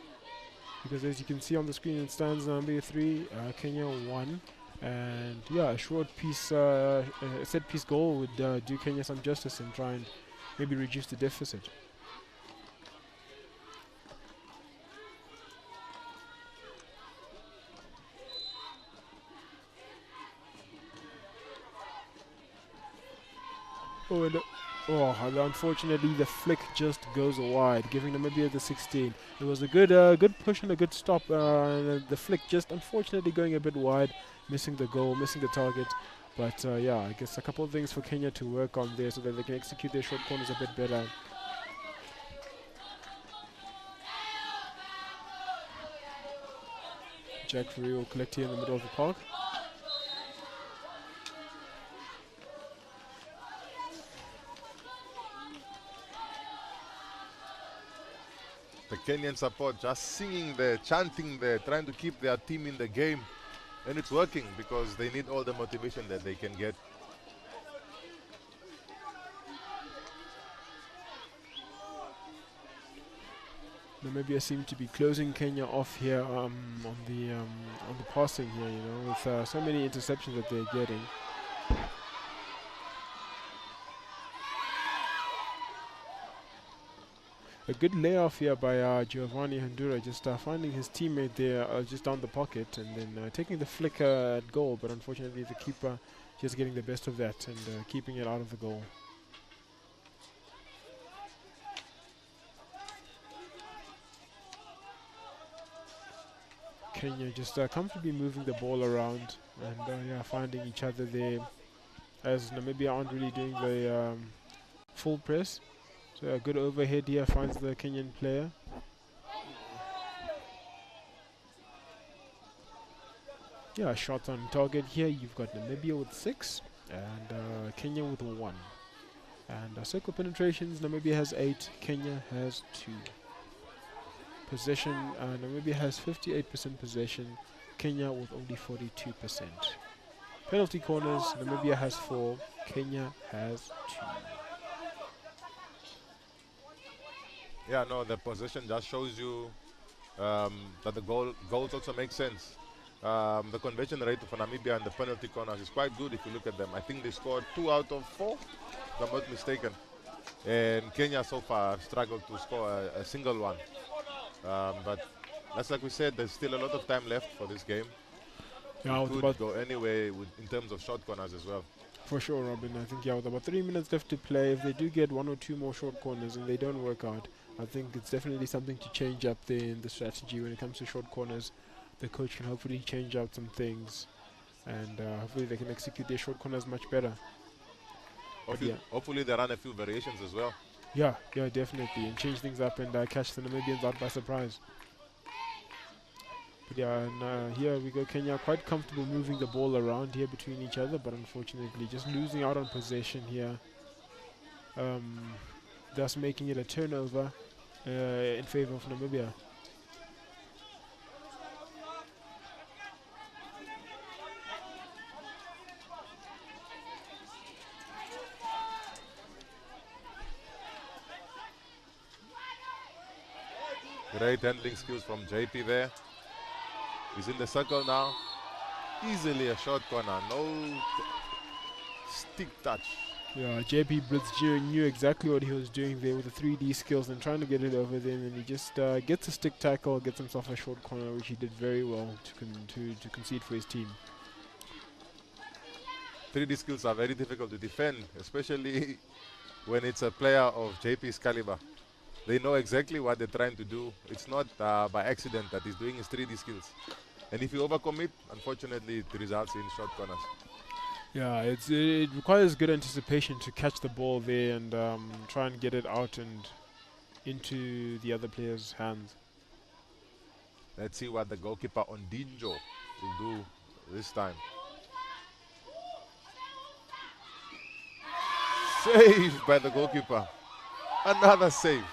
Because as you can see on the screen, it stands Namibia 3, Kenya 1, and a short piece, a set piece goal would do Kenya some justice and try and maybe reduce the deficit. And unfortunately the flick just goes wide, giving Namibia the 16. It was a good push and a good stop. The flick just unfortunately going a bit wide, missing the goal, missing the target. But I guess a couple of things for Kenya to work on there so that they can execute their short corners a bit better. JAC Furry will collect here in the middle of the park. The Kenyan support just singing there, chanting there, trying to keep their team in the game. And it's working because they need all the motivation that they can get. Namibia seem to be closing Kenya off here on the passing here, you know, with so many interceptions that they're getting. A good layoff here by Giovanni Handura, just finding his teammate there just down the pocket and then taking the flicker at goal, but unfortunately the keeper just getting the best of that and keeping it out of the goal. Kenya just comfortably moving the ball around and yeah, finding each other there, as Namibia aren't really doing the full press. So a good overhead here finds the Kenyan player. Yeah, shot on target here. You've got Namibia with 6 and Kenya with 1. And circle penetrations, Namibia has 8, Kenya has 2. Possession, Namibia has 58% possession, Kenya with only 42%. Penalty corners, Namibia has 4, Kenya has 2. Yeah, no, the possession just shows you that the goals also make sense. The conversion rate for Namibia and the penalty corners is quite good if you look at them. I think they scored 2 out of 4, if I'm not mistaken. And Kenya so far have struggled to score a single one. But that's like we said, there's still a lot of time left for this game. Yeah, it could go anyway in terms of short corners as well. For sure, Robin. I think, yeah, with about 3 minutes left to play, if they do get 1 or 2 more short corners and they don't work out, I think it's definitely something to change up there in the strategy when it comes to short corners. The coach can hopefully change out some things and hopefully they can execute their short corners much better. Hopefully they run a few variations as well. Yeah, definitely, and change things up and catch the Namibians out by surprise. But yeah, and here we go, Kenya quite comfortable moving the ball around here between each other, but unfortunately just losing out on possession here, thus making it a turnover in favor of Namibia. Great handling skills from JP there. He's in the circle now. Easily a short corner, no stick touch. Yeah, JP Blitzgier knew exactly what he was doing there with the 3D skills and trying to get it over there, and then he just gets a stick tackle, gets himself a short corner, which he did very well to concede for his team. 3D skills are very difficult to defend, especially when it's a player of JP's caliber. They know exactly what they're trying to do. It's not by accident that he's doing his 3D skills. And if you overcommit, unfortunately, it results in short corners. Yeah, it requires good anticipation to catch the ball there and try and get it out and into the other player's hands. Let's see what the goalkeeper Ondinjo will do this time. Saved by the goalkeeper. Another save.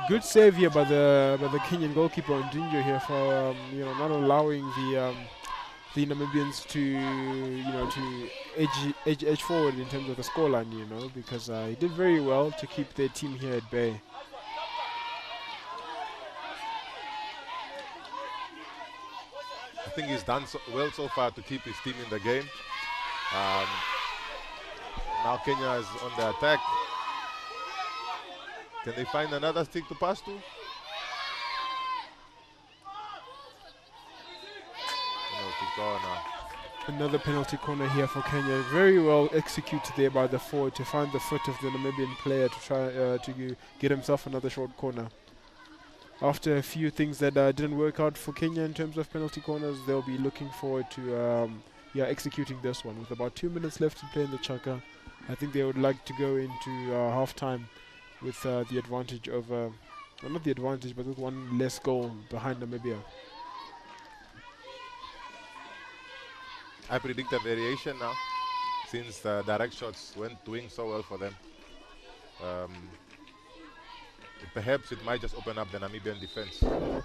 Good save here by the Kenyan goalkeeper Ondinjo here for not allowing the Namibians to edge forward in terms of the scoreline, because he did very well to keep their team here at bay. I think he's done well so far to keep his team in the game. Now Kenya is on the attack. Can they find another stick to pass to? Penalty corner. Another penalty corner here for Kenya. Very well executed there by the forward to find the foot of the Namibian player to try to get himself another short corner. After a few things that didn't work out for Kenya in terms of penalty corners, they'll be looking forward to executing this one. With about 2 minutes left to play in the Chaka, I think they would like to go into half-time with the advantage over, well, not the advantage, but with one less goal behind Namibia. I predict a variation now, since the direct shots went doing so well for them. Perhaps it might just open up the Namibian defense. A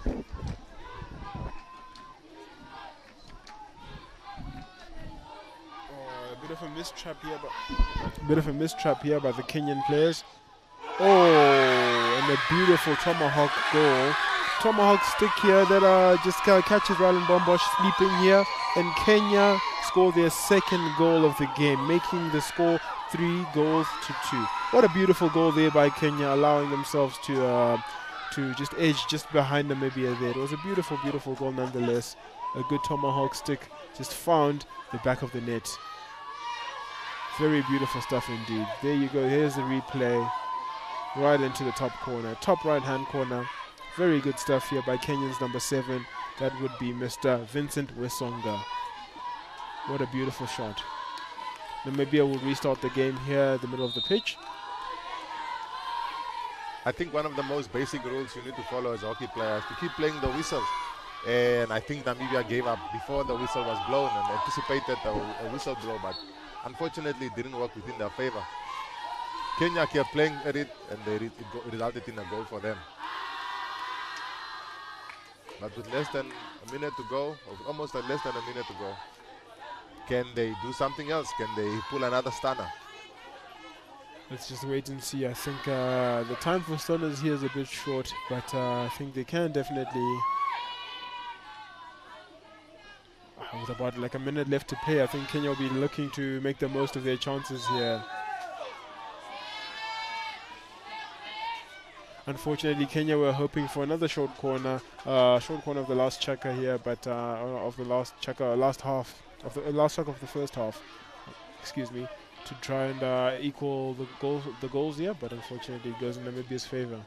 bit of a mistrap here by the Kenyan players. Oh, and a beautiful tomahawk goal. Tomahawk stick here that just catches Ryland Bombosh sleeping here, and Kenya score their second goal of the game, making the score 3-2. What a beautiful goal there by Kenya, allowing themselves to just edge just behind Namibia there. It was a beautiful, beautiful goal nonetheless. A good tomahawk stick just found the back of the net. Very beautiful stuff indeed. There you go. Here's the replay. Right into the top corner, top right hand corner. Very good stuff here by Kenyan's number 7. That would be Mr. Vincent Wesonga. What a beautiful shot. Namibia will restart the game here in the middle of the pitch. I think one of the most basic rules you need to follow as a hockey player is to keep playing the whistles. And I think Namibia gave up before the whistle was blown and anticipated a whistle blow, but unfortunately it didn't work within their favor. Kenya kept playing at it, and it resulted in a goal for them. But with less than a minute to go, or almost less than a minute to go, can they do something else? Can they pull another stunner? Let's just wait and see. I think the time for stunners here is a bit short, but I think they can definitely. With about like a minute left to play, I think Kenya will be looking to make the most of their chances here. Unfortunately, Kenya were hoping for another short corner of the last checker here, but of the last checker, last half of the last check of the first half, excuse me, to try and equal the goals here, but unfortunately it goes in Namibia's favor.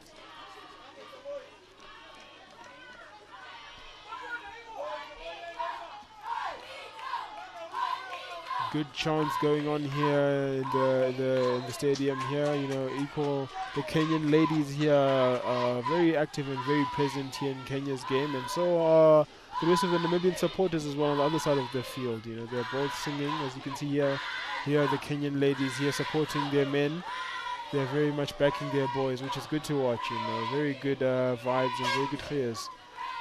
Good chance going on here in the stadium here. You know, equal the Kenyan ladies here are very active and very present here in Kenya's game, and so are the rest of the Namibian supporters as well on the other side of the field. You know, they're both singing, as you can see here. Here are the Kenyan ladies here supporting their men. They're very much backing their boys, which is good to watch. You know, very good vibes and very good cheers.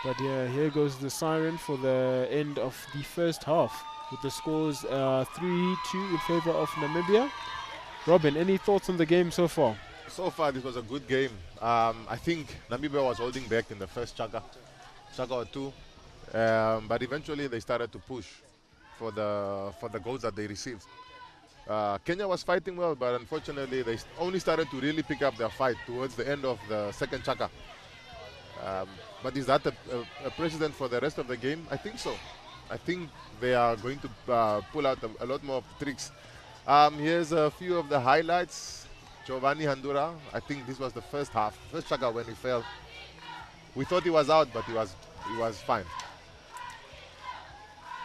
But yeah, here goes the siren for the end of the first half, with the scores 3-2 in favor of Namibia. Robin, any thoughts on the game so far? So far, this was a good game. I think Namibia was holding back in the first chaka or two, but eventually they started to push for the goals that they received. Kenya was fighting well, but unfortunately they only started to really pick up their fight towards the end of the second chaka. But is that a precedent for the rest of the game? I think so. I think they are going to pull out a lot more tricks. Here's a few of the highlights. Giovanni Handura, I think this was the first chaka when he fell. We thought he was out, but he was fine.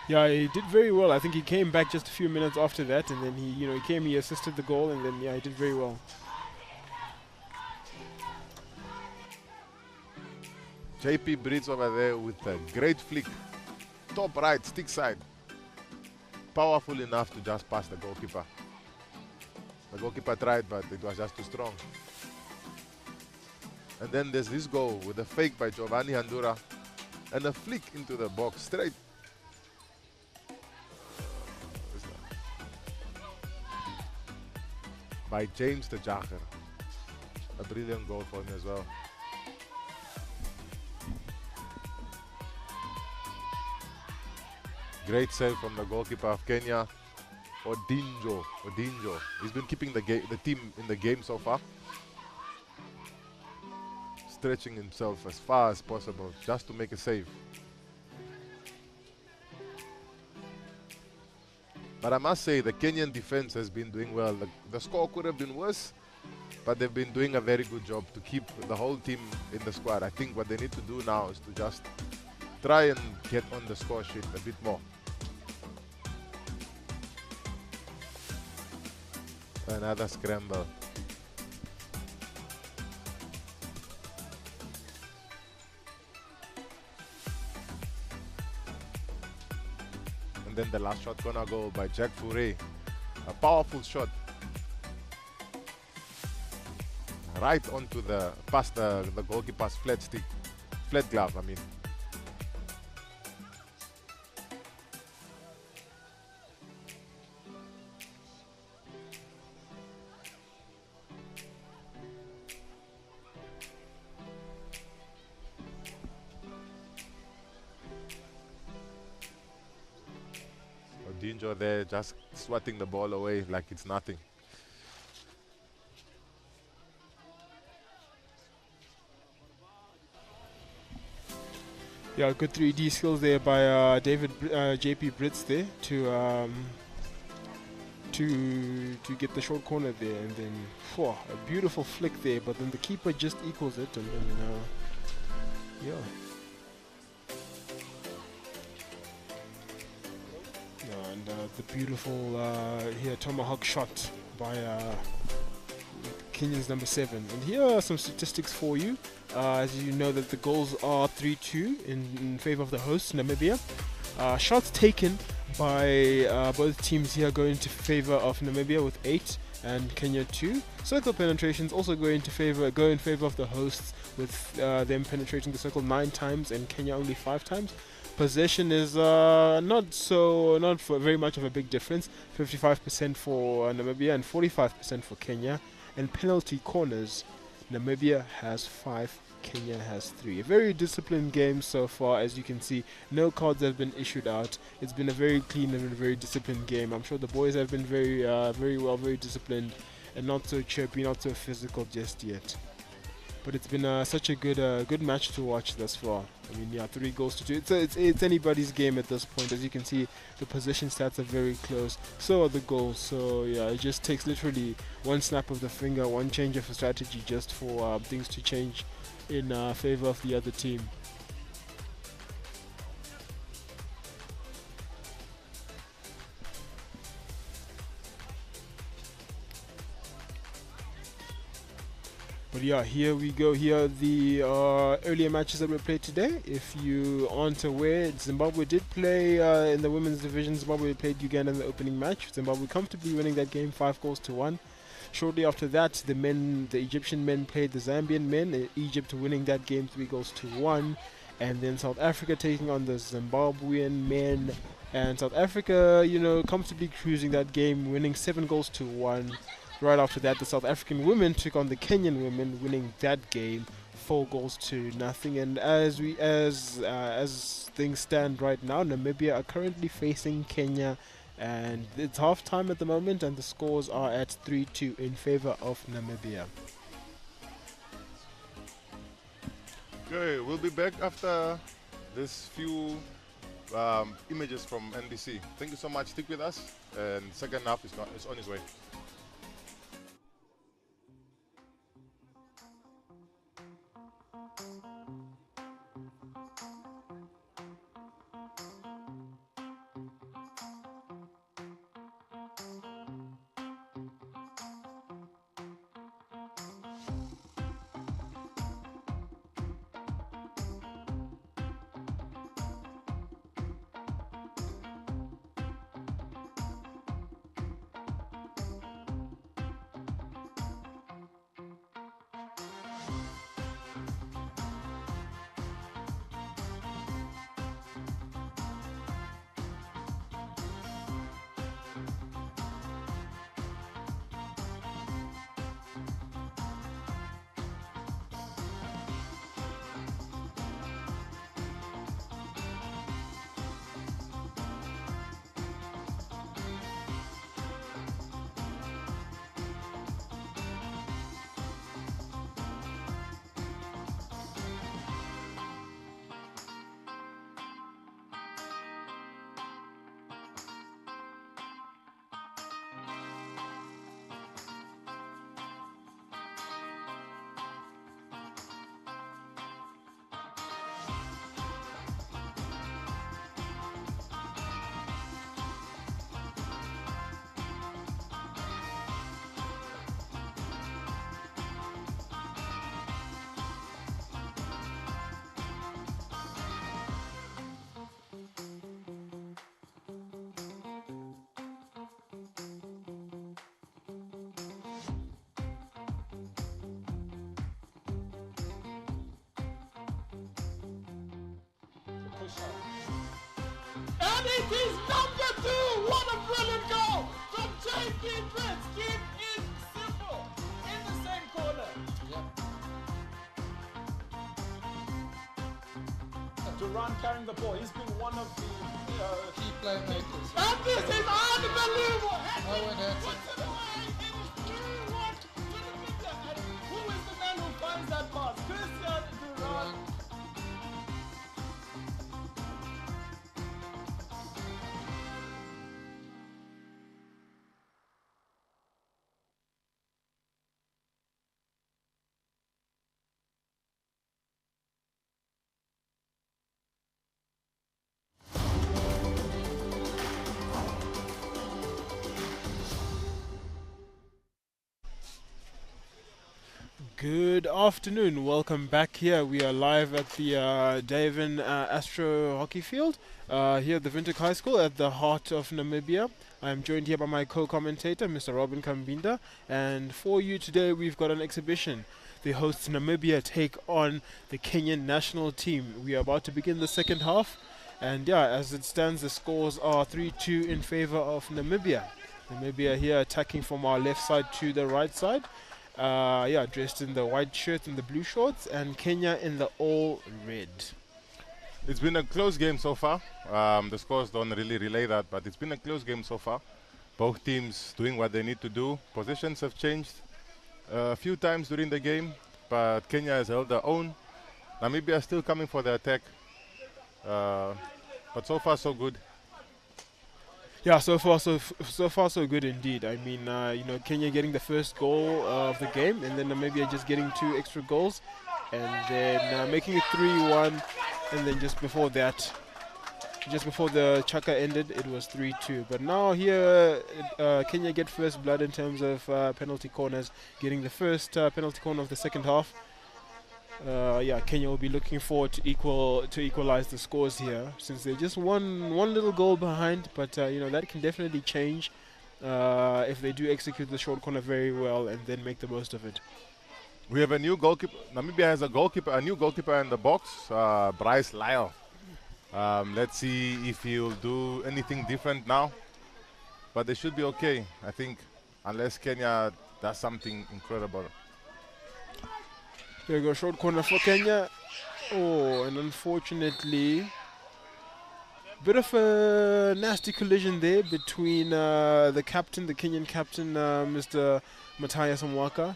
Yeah, he did very well. I think he came back just a few minutes after that, and then he assisted the goal, and then he did very well. JP Brits over there with a great flick. Top right, stick side. Powerful enough to just pass the goalkeeper. The goalkeeper tried, but it was just too strong. And then there's this goal with a fake by Giovanni Handura and a flick into the box straight. By James the Jacker. A brilliant goal for him as well. Great save from the goalkeeper of Kenya, Odinjo. He's been keeping the team in the game so far. Stretching himself as far as possible just to make a save. But I must say the Kenyan defense has been doing well. The score could have been worse, but they've been doing a very good job to keep the whole team in the squad. I think what they need to do now is to just try and get on the score sheet a bit more. Another scramble. And then the last shot corner goal by JAC Fouré. A powerful shot. right onto the past the goalkeeper's flat stick, flat glove. I mean. Odinjo there just swatting the ball away like it's nothing. Yeah, good 3D skills there by JP Brits there to get the short corner there, and then a beautiful flick there, but then the keeper just equals it, and then yeah. And the beautiful here tomahawk shot by Kenya's number 7. And here are some statistics for you. As you know that the goals are 3-2 in favor of the hosts, Namibia. Shots taken by both teams here go into favor of Namibia with 8 and Kenya 2. Circle penetrations also go in favor of the hosts with them penetrating the circle 9 times and Kenya only 5 times. Possession is not for very much of a big difference. 55% for Namibia and 45% for Kenya. And penalty corners, Namibia has 5, Kenya has 3. A very disciplined game so far, as you can see. No cards have been issued out. It's been a very clean and a very disciplined game. I'm sure the boys have been very disciplined, and not so chirpy, not so physical just yet. But it's been such a good match to watch thus far. I mean, yeah, 3 goals to 2. It's anybody's game at this point. As you can see, the possession stats are very close. So are the goals. So yeah, it just takes literally one snap of the finger, one change of a strategy just for things to change in favor of the other team. But yeah, here we go. Here are the earlier matches that were played today. If you aren't aware, Zimbabwe did play in the women's division. Zimbabwe played Uganda in the opening match. Zimbabwe comfortably winning that game 5-1. Shortly after that, the Egyptian men played the Zambian men. Egypt winning that game 3-1. And then South Africa taking on the Zimbabwean men. And South Africa, comfortably cruising that game, winning 7-1. Right after that, the South African women took on the Kenyan women, winning that game 4-0. And as things stand right now, Namibia are currently facing Kenya, and it's half time at the moment, and the scores are at 3-2 in favor of Namibia. Okay, we'll be back after this few images from NBC. Thank you so much. Stick with us, and second half is on its way. And it is number 2. What a brilliant goal from JAC. Keep it simple in the same corner. Yep. Duran carrying the ball. He's been one of the Key playmakers. and this is unbelievable. Owen Hansen. Puts it away. It is 2-1 to Namibia. And who is the man who finds that pass? Christian Duran. Good afternoon. Welcome back here. We are live at the Davin Astro Hockey Field here at the Windhoek High School at the heart of Namibia. I'm joined here by my co-commentator, Mr. Robin Kambinda. And for you today, we've got an exhibition. The hosts Namibia take on the Kenyan national team. We are about to begin the second half. And yeah, as it stands, the scores are 3-2 in favor of Namibia. Namibia here attacking from our left side to the right side. Dressed in the white shirt and the blue shorts, and Kenya in the all red. It's been a close game so far. The scores don't really relay that, but it's been a close game so far. Both teams doing what they need to do. Positions have changed a few times during the game, but Kenya has held their own. Namibia is still coming for the attack, but so far so good. Yeah, so far so good indeed. I mean, Kenya getting the first goal of the game, and then Namibia just getting 2 extra goals, and then making it 3-1, and then just before that, just before the chaka ended, it was 3-2. But now here, Kenya get first blood in terms of penalty corners, getting the first penalty corner of the second half. Kenya will be looking forward to equalize the scores here, since they're just one little goal behind. But that can definitely change if they do execute the short corner very well and then make the most of it. We have a new goalkeeper. Namibia has a new goalkeeper in the box, Bryce Lyle. Let's see if he'll do anything different now. But they should be okay, I think, unless Kenya does something incredible. There we go, short corner for Kenya. Oh, and unfortunately, bit of a nasty collision there between the Kenyan captain, Mr. Matthias Mwaka,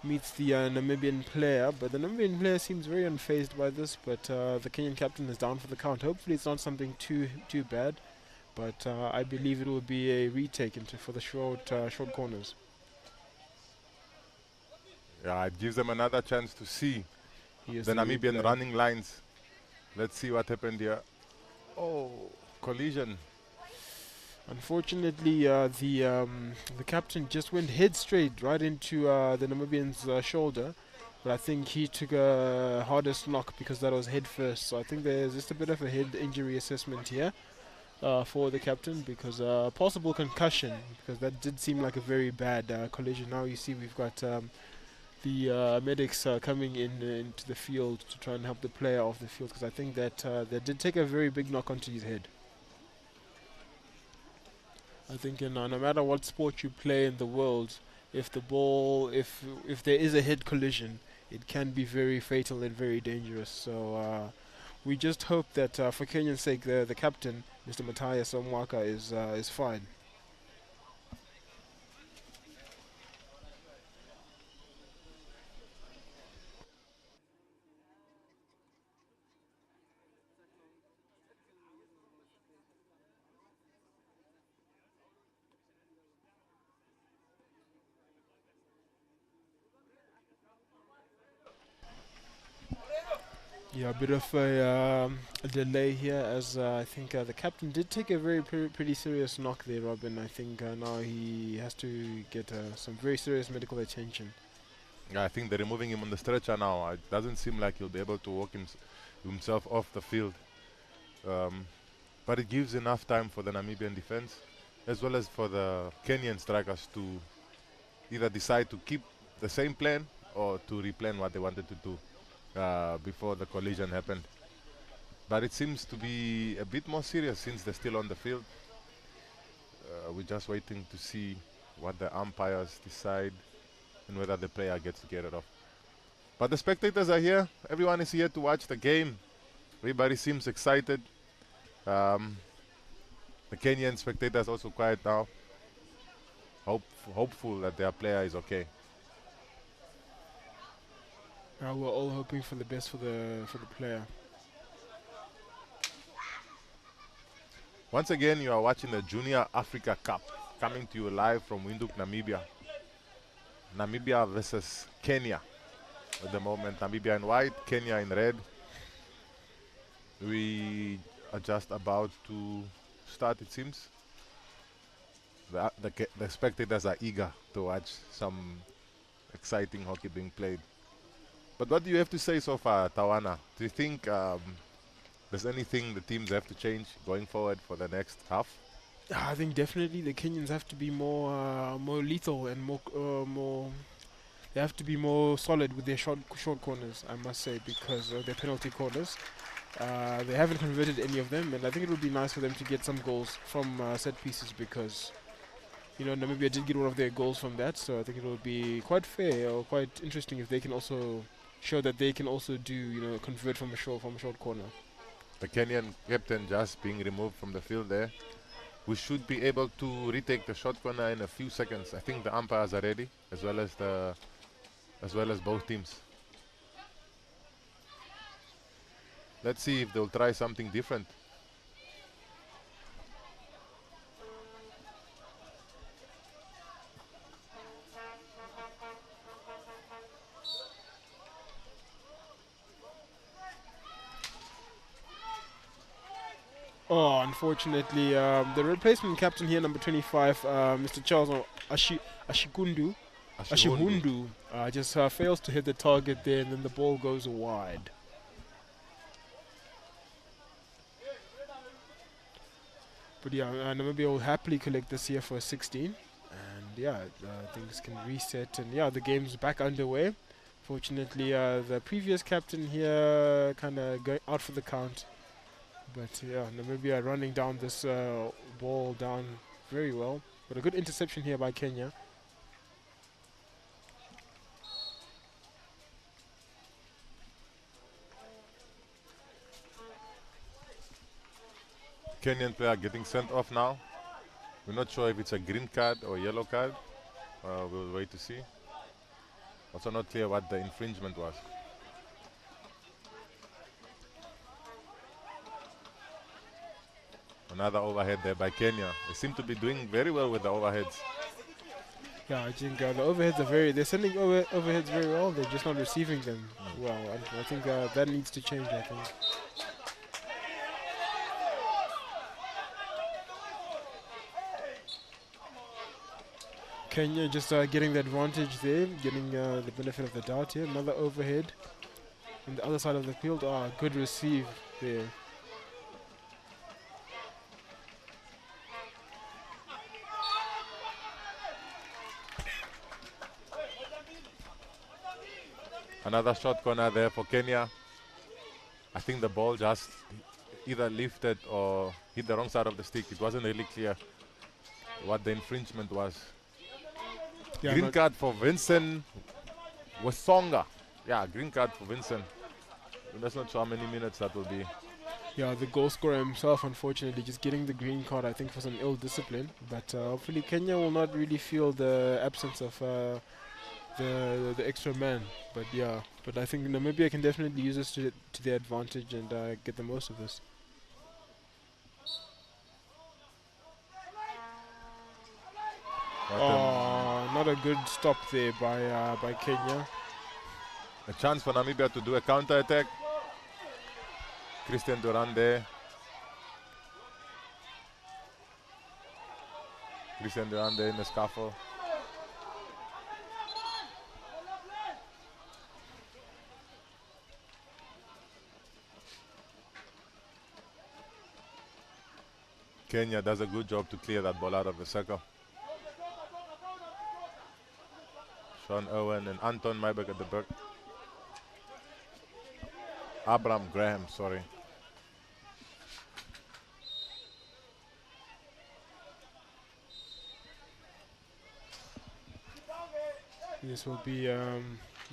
meets the Namibian player. But the Namibian player seems very unfazed by this, but the Kenyan captain is down for the count. Hopefully it's not something too bad, but I believe it will be a retake for the short corners. Yeah, it gives them another chance to see Here's the Namibian replay. running lines. Let's see what happened here. Oh, collision. Unfortunately, the captain just went head straight right into the Namibian's shoulder, but I think he took a hardest knock because that was head first. So I think there's just a bit of a head injury assessment here for the captain, because possible concussion, because that did seem like a very bad collision. Now you see we've got the medics coming into the field to try and help the player off the field, because I think that that did take a very big knock onto his head. I think no matter what sport you play in the world, if there is a head collision, it can be very fatal and very dangerous. So we just hope that for Kenyan's sake, the captain, Mr. Matthias Mwaka, is fine. Yeah, a bit of a delay here, as I think the captain did take a very pretty serious knock there, Robin. I think now he has to get some very serious medical attention. Yeah, I think they're removing him on the stretcher now. It doesn't seem like he'll be able to walk himself off the field. But it gives enough time for the Namibian defense, as well as for the Kenyan strikers, to either decide to keep the same plan or to replan what they wanted to do before the collision happened. But it seems to be a bit more serious since they're still on the field. We're just waiting to see what the umpires decide and whether the player gets to get it off. But the spectators are here. Everyone is here to watch the game. Everybody seems excited. The Kenyan spectators also quiet now. Hopeful that their player is okay. We're all hoping for the best for the player. Once again, you are watching the Junior Africa Cup, coming to you live from Windhoek, Namibia. Namibia versus Kenya. At the moment, Namibia in white, Kenya in red. We are just about to start, it seems. The spectators are eager to watch some exciting hockey being played. But what do you have to say so far, Tawana? Do you think there's anything the teams have to change going forward for the next half? I think definitely the Kenyans have to be more lethal and more. They have to be more solid with their short corners, I must say, because of their penalty corners. They haven't converted any of them, and I think it would be nice for them to get some goals from set pieces, because Namibia did get one of their goals from that. So I think it will be quite fair or quite interesting if they can also show that they can also do convert from a short corner. The Kenyan captain just being removed from the field there. We should be able to retake the shot corner in a few seconds. I think the umpires are ready, as well as both teams. Let's see if they'll try something different. Oh, unfortunately, the replacement captain here, number 25, Mr. Charles Ashihundu, just fails to hit the target there, and then the ball goes wide. But yeah, Namibia will happily collect this here for 16, and yeah, things can reset, and yeah, the game's back underway. Fortunately, the previous captain here kind of going out for the count. But yeah, Namibia running down this ball down very well. But a good interception here by Kenya. Kenyan player getting sent off now. We're not sure if it's a green card or yellow card. We'll wait to see. Also not clear what the infringement was. Another overhead there by Kenya. They seem to be doing very well with the overheads. Yeah, I think the overheads are they're sending overheads very well. They're just not receiving them well. I think that needs to change, I think. Kenya just getting the advantage there, getting the benefit of the doubt here. Another overhead on the other side of the field. Good receive there. Another short corner there for Kenya. I think the ball just either lifted or hit the wrong side of the stick. It wasn't really clear what the infringement was. Yeah, green card for Vincent Wasonga. Yeah, green card for Vincent. That's not sure how many minutes that will be. Yeah, the goal scorer himself, unfortunately, just getting the green card, I think, for some ill discipline. But hopefully Kenya will not really feel the absence of the extra man. But yeah, I think Namibia can definitely use this to their advantage and get the most of this. Not a good stop there by Kenya. A chance for Namibia to do a counter attack. Christian Duran there. Christian Duran there in the scuffle. Kenya does a good job to clear that ball out of the circle. Sean Owen and Anton Mayberg at the back. Abraham Graham, sorry. This will be yeah,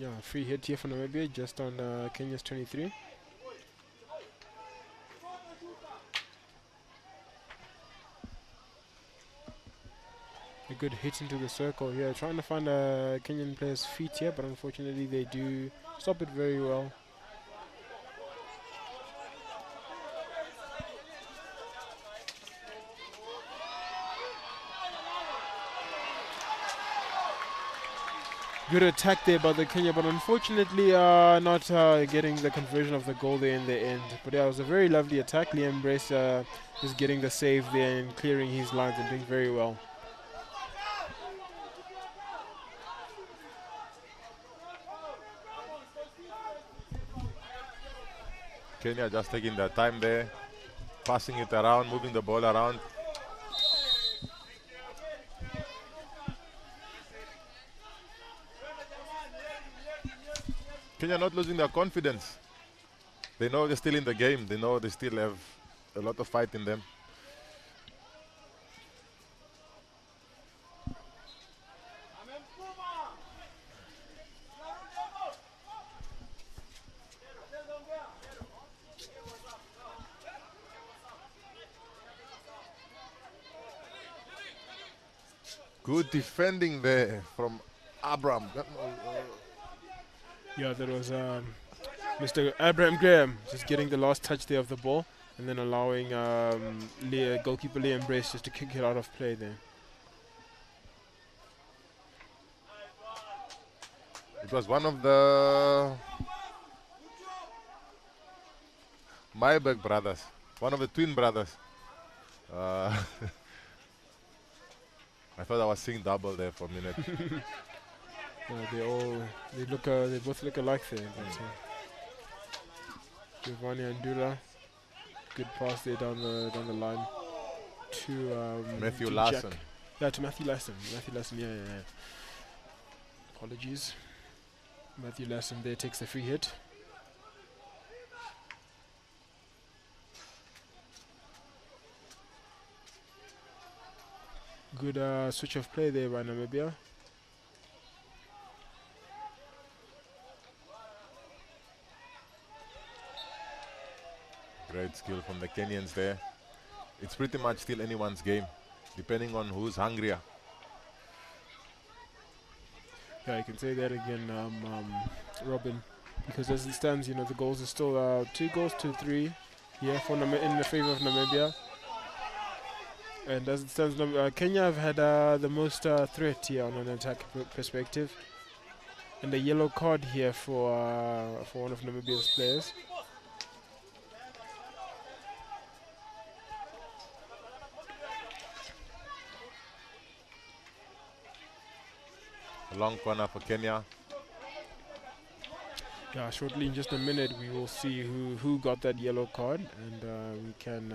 a free hit here for Namibia, just on Kenya's 23. A good hit into the circle here, trying to find a Kenyan player's feet here, but unfortunately they do stop it very well. Good attack there by the Kenya, but unfortunately not getting the conversion of the goal there in the end. But yeah, it was a very lovely attack. Liam Brace is getting the save there and clearing his lines and doing very well. Kenya just taking their time there, passing it around, moving the ball around. Kenya not losing their confidence. They know they're still in the game. They know they still have a lot of fight in them. Good defending there from Abram. Yeah, that was Mr. Abraham Graham just getting the last touch there of the ball and then allowing goalkeeper Liam Brace just to kick it out of play there. It was one of the Myberg brothers, one of the twin brothers. I thought I was seeing double there for a minute. They both look alike there. But, Giovanni Andula, good pass there down the line to Matthew to Larson. JAC. Yeah, to Matthew Larson. Matthew Larson, yeah. Apologies. Matthew Larson there takes the free hit. Good switch of play there by Namibia. Great skill from the Kenyans there. It's pretty much still anyone's game, depending on who's hungrier. Yeah, I can say that again, Robin, because as it stands, the goals are still 2 goals to 3 here for in the favor of Namibia. And as it stands, Kenya have had the most threat here on an attack perspective, and a yellow card here for one of Namibia's players. A long corner for Kenya. Yeah, shortly in just a minute we will see who got that yellow card, and we can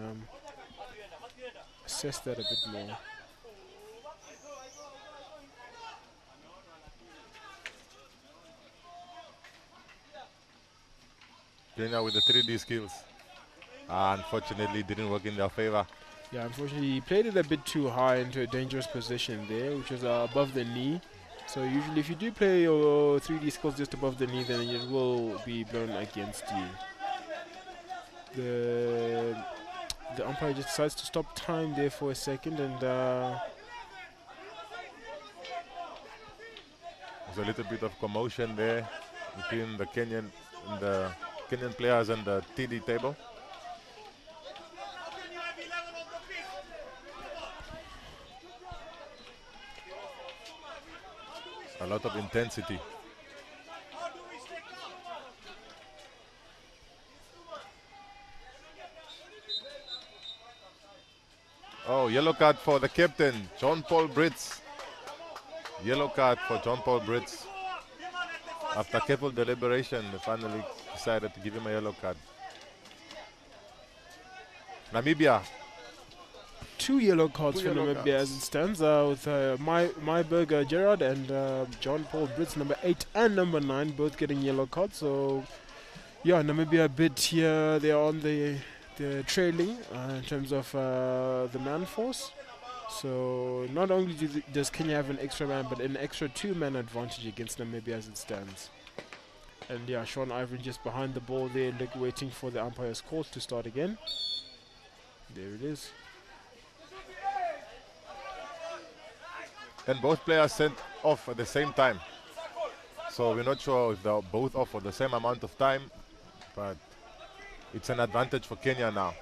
assess that a bit more. Kenya with the 3D skills. Unfortunately, didn't work in their favor. Yeah, unfortunately he played it a bit too high into a dangerous position there, which was above the knee. So usually if you do play your 3D skills just above the knee, then it will be blown against you. The umpire just decides to stop time there for a second, and There's a little bit of commotion there between the Kenyan players and the TD table. A lot of intensity. Oh, yellow card for the captain, John Paul Brits. Yellow card for John Paul Brits. After careful deliberation, they finally decided to give him a yellow card. Namibia. 2 yellow cards for yellow Namibia as it stands, with Myberg Gerard and John Paul Brits, number 8 and number 9, both getting yellow cards. So, yeah, Namibia a bit here. They are on the trailing in terms of the man force. So not only does Kenya have an extra man, but an extra 2-man advantage against Namibia as it stands. And yeah, Sean Ivory just behind the ball there, waiting for the umpire's call to start again. There it is. And both players sent off at the same time. So we're not sure if they're both off for the same amount of time, but it's an advantage for Kenya now.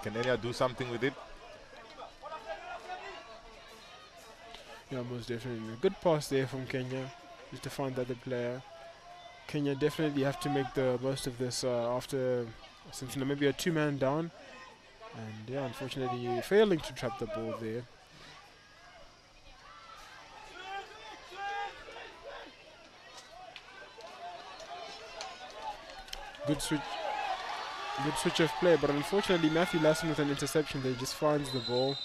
Can Kenya do something with it? Yeah, most definitely. Good pass there from Kenya, just to find the other player. Kenya definitely have to make the most of this since Namibia 2-man down. And yeah, unfortunately failing to trap the ball there. Good switch of play, but unfortunately Matthew Lassen with an interception there just finds the ball.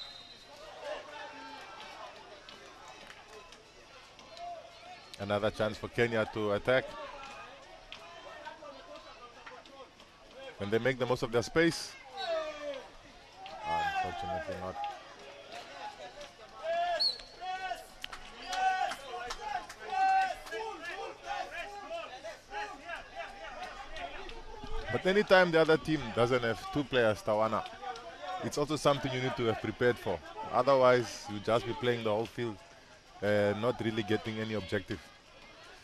Another chance for Kenya to attack. Can they make the most of their space? Unfortunately not. But anytime the other team doesn't have 2 players, Tawana, it's also something you need to have prepared for. Otherwise, you just be playing the whole field, not really getting any objective.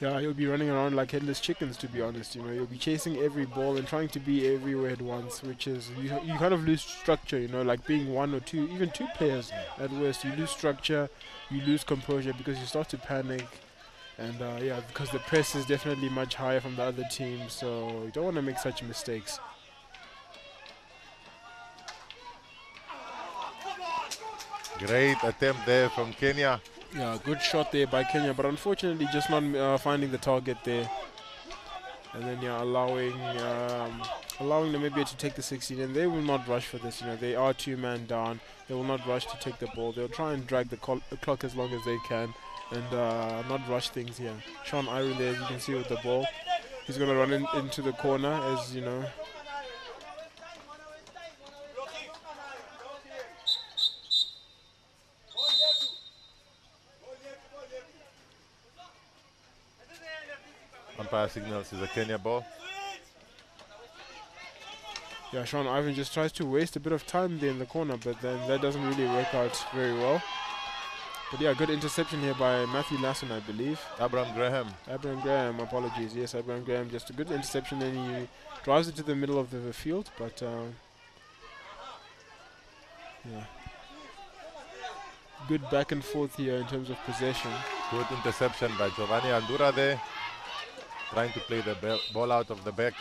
Yeah, you'll be running around like headless chickens, to be honest. You know, you'll be chasing every ball and trying to be everywhere at once, which is you kind of lose structure. You know, like being 1 or 2, even 2 players at worst, you lose structure, you lose composure because you start to panic. And yeah, because the press is definitely much higher from the other team, so you don't want to make such mistakes. Great attempt there from Kenya. Yeah, good shot there by Kenya, but unfortunately just not finding the target there. And then yeah, allowing Namibia to take the 16, and they will not rush for this. You know, they are 2-man down. They will not rush to take the ball. They'll try and drag the clock as long as they can. And not rush things here. Sean Iron there, as you can see with the ball. He's going to run into the corner, as you know. Umpire signals is a Kenya ball. Yeah, Sean Ivan just tries to waste a bit of time there in the corner, but then that doesn't really work out very well. But yeah, good interception here by Matthew Lassen, I believe. Abraham Graham, apologies. Yes, Abraham Graham, just a good interception, and he drives it to the middle of the field, but yeah. Good back and forth here in terms of possession. Good interception by Giovanni Andura there, trying to play the ball out of the back.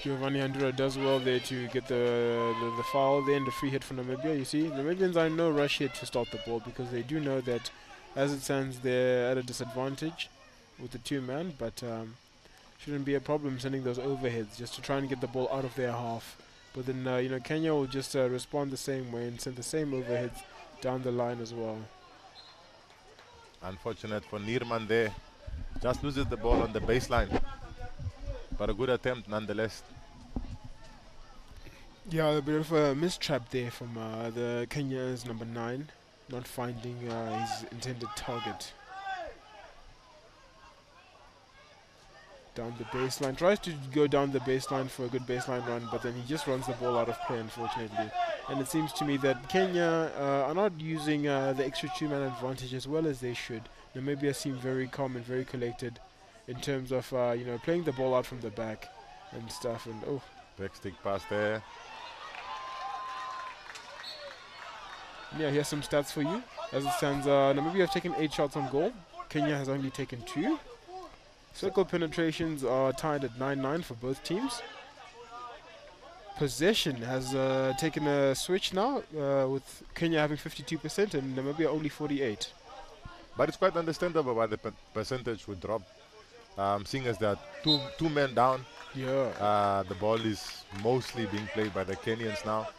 Giovanni Andura does well there to get the foul there and the free hit for Namibia. You see, the Namibians are in no rush here to start the ball because they do know that as it stands they're at a disadvantage with the 2-man, but shouldn't be a problem sending those overheads just to try and get the ball out of their half. But then you know, Kenya will just respond the same way and send the same overheads down the line as well. Unfortunate for Nierman there, just loses the ball on the baseline, but a good attempt nonetheless. Yeah, a bit of a mistrap there from the Kenya's number 9, not finding his intended target. Down the baseline, tries to go down the baseline for a good baseline run, but then he just runs the ball out of play, unfortunately. And it seems to me that Kenya are not using the extra 2-man advantage as well as they should. Namibia seem very calm and very collected in terms of you know, playing the ball out from the back and stuff. And oh, back stick pass there. Yeah, here's some stats for you. As it stands, Namibia have taken 8 shots on goal. Kenya has only taken 2. Circle penetrations are tied at 9-9 for both teams. Possession has taken a switch now, with Kenya having 52% and Namibia only 48%. But it's quite understandable why the percentage would drop, seeing as there are two men down. Yeah. The ball is mostly being played by the Kenyans now.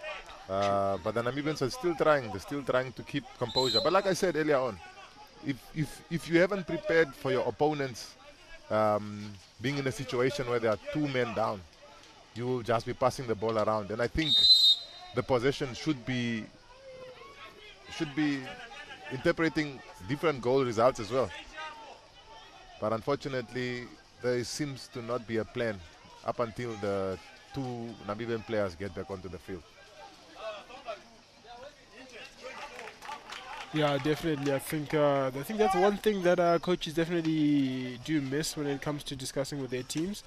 But the Namibians are still trying. They're still trying to keep composure. But like I said earlier on, if you haven't prepared for your opponents being in a situation where there are 2 men down, you will just be passing the ball around. And I think the possession should be should be interpreting different goal results as well. But unfortunately, there seems to not be a plan up until the two Namibian players get back onto the field. Yeah, definitely. I think that's one thing that coaches definitely do miss when it comes to discussing with their teams.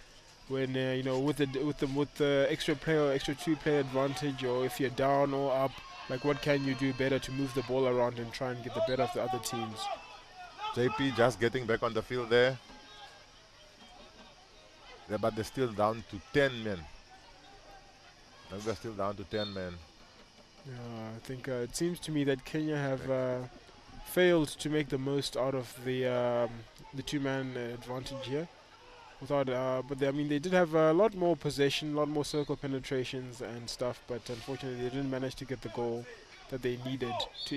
When you know, with the extra player, or extra 2-player advantage, or if you're down or up, like what can you do better to move the ball around and try and get the better of the other teams? JP just getting back on the field there. Yeah, but they're still down to 10 men. We're still down to 10 men. Yeah, I think it seems to me that Kenya have failed to make the most out of the two-man advantage here. Without, I mean, they did have a lot more possession, a lot more circle penetrations and stuff, but unfortunately, they didn't manage to get the goal that they needed to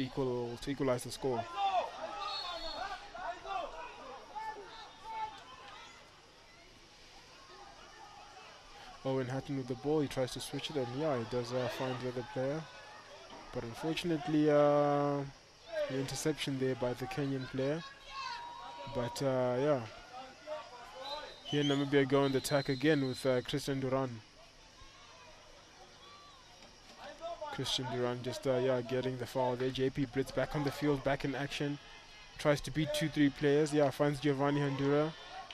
equalize the score. Owen Hatton with the ball, he tries to switch it, and yeah, he does find the other player. But unfortunately, the interception there by the Kenyan player. But yeah, here Namibia go on the attack again with Christian Duran. Christian Duran just getting the foul there. JP Brits back on the field, back in action. Tries to beat 2-3 players. Yeah, finds Giovanni Handura.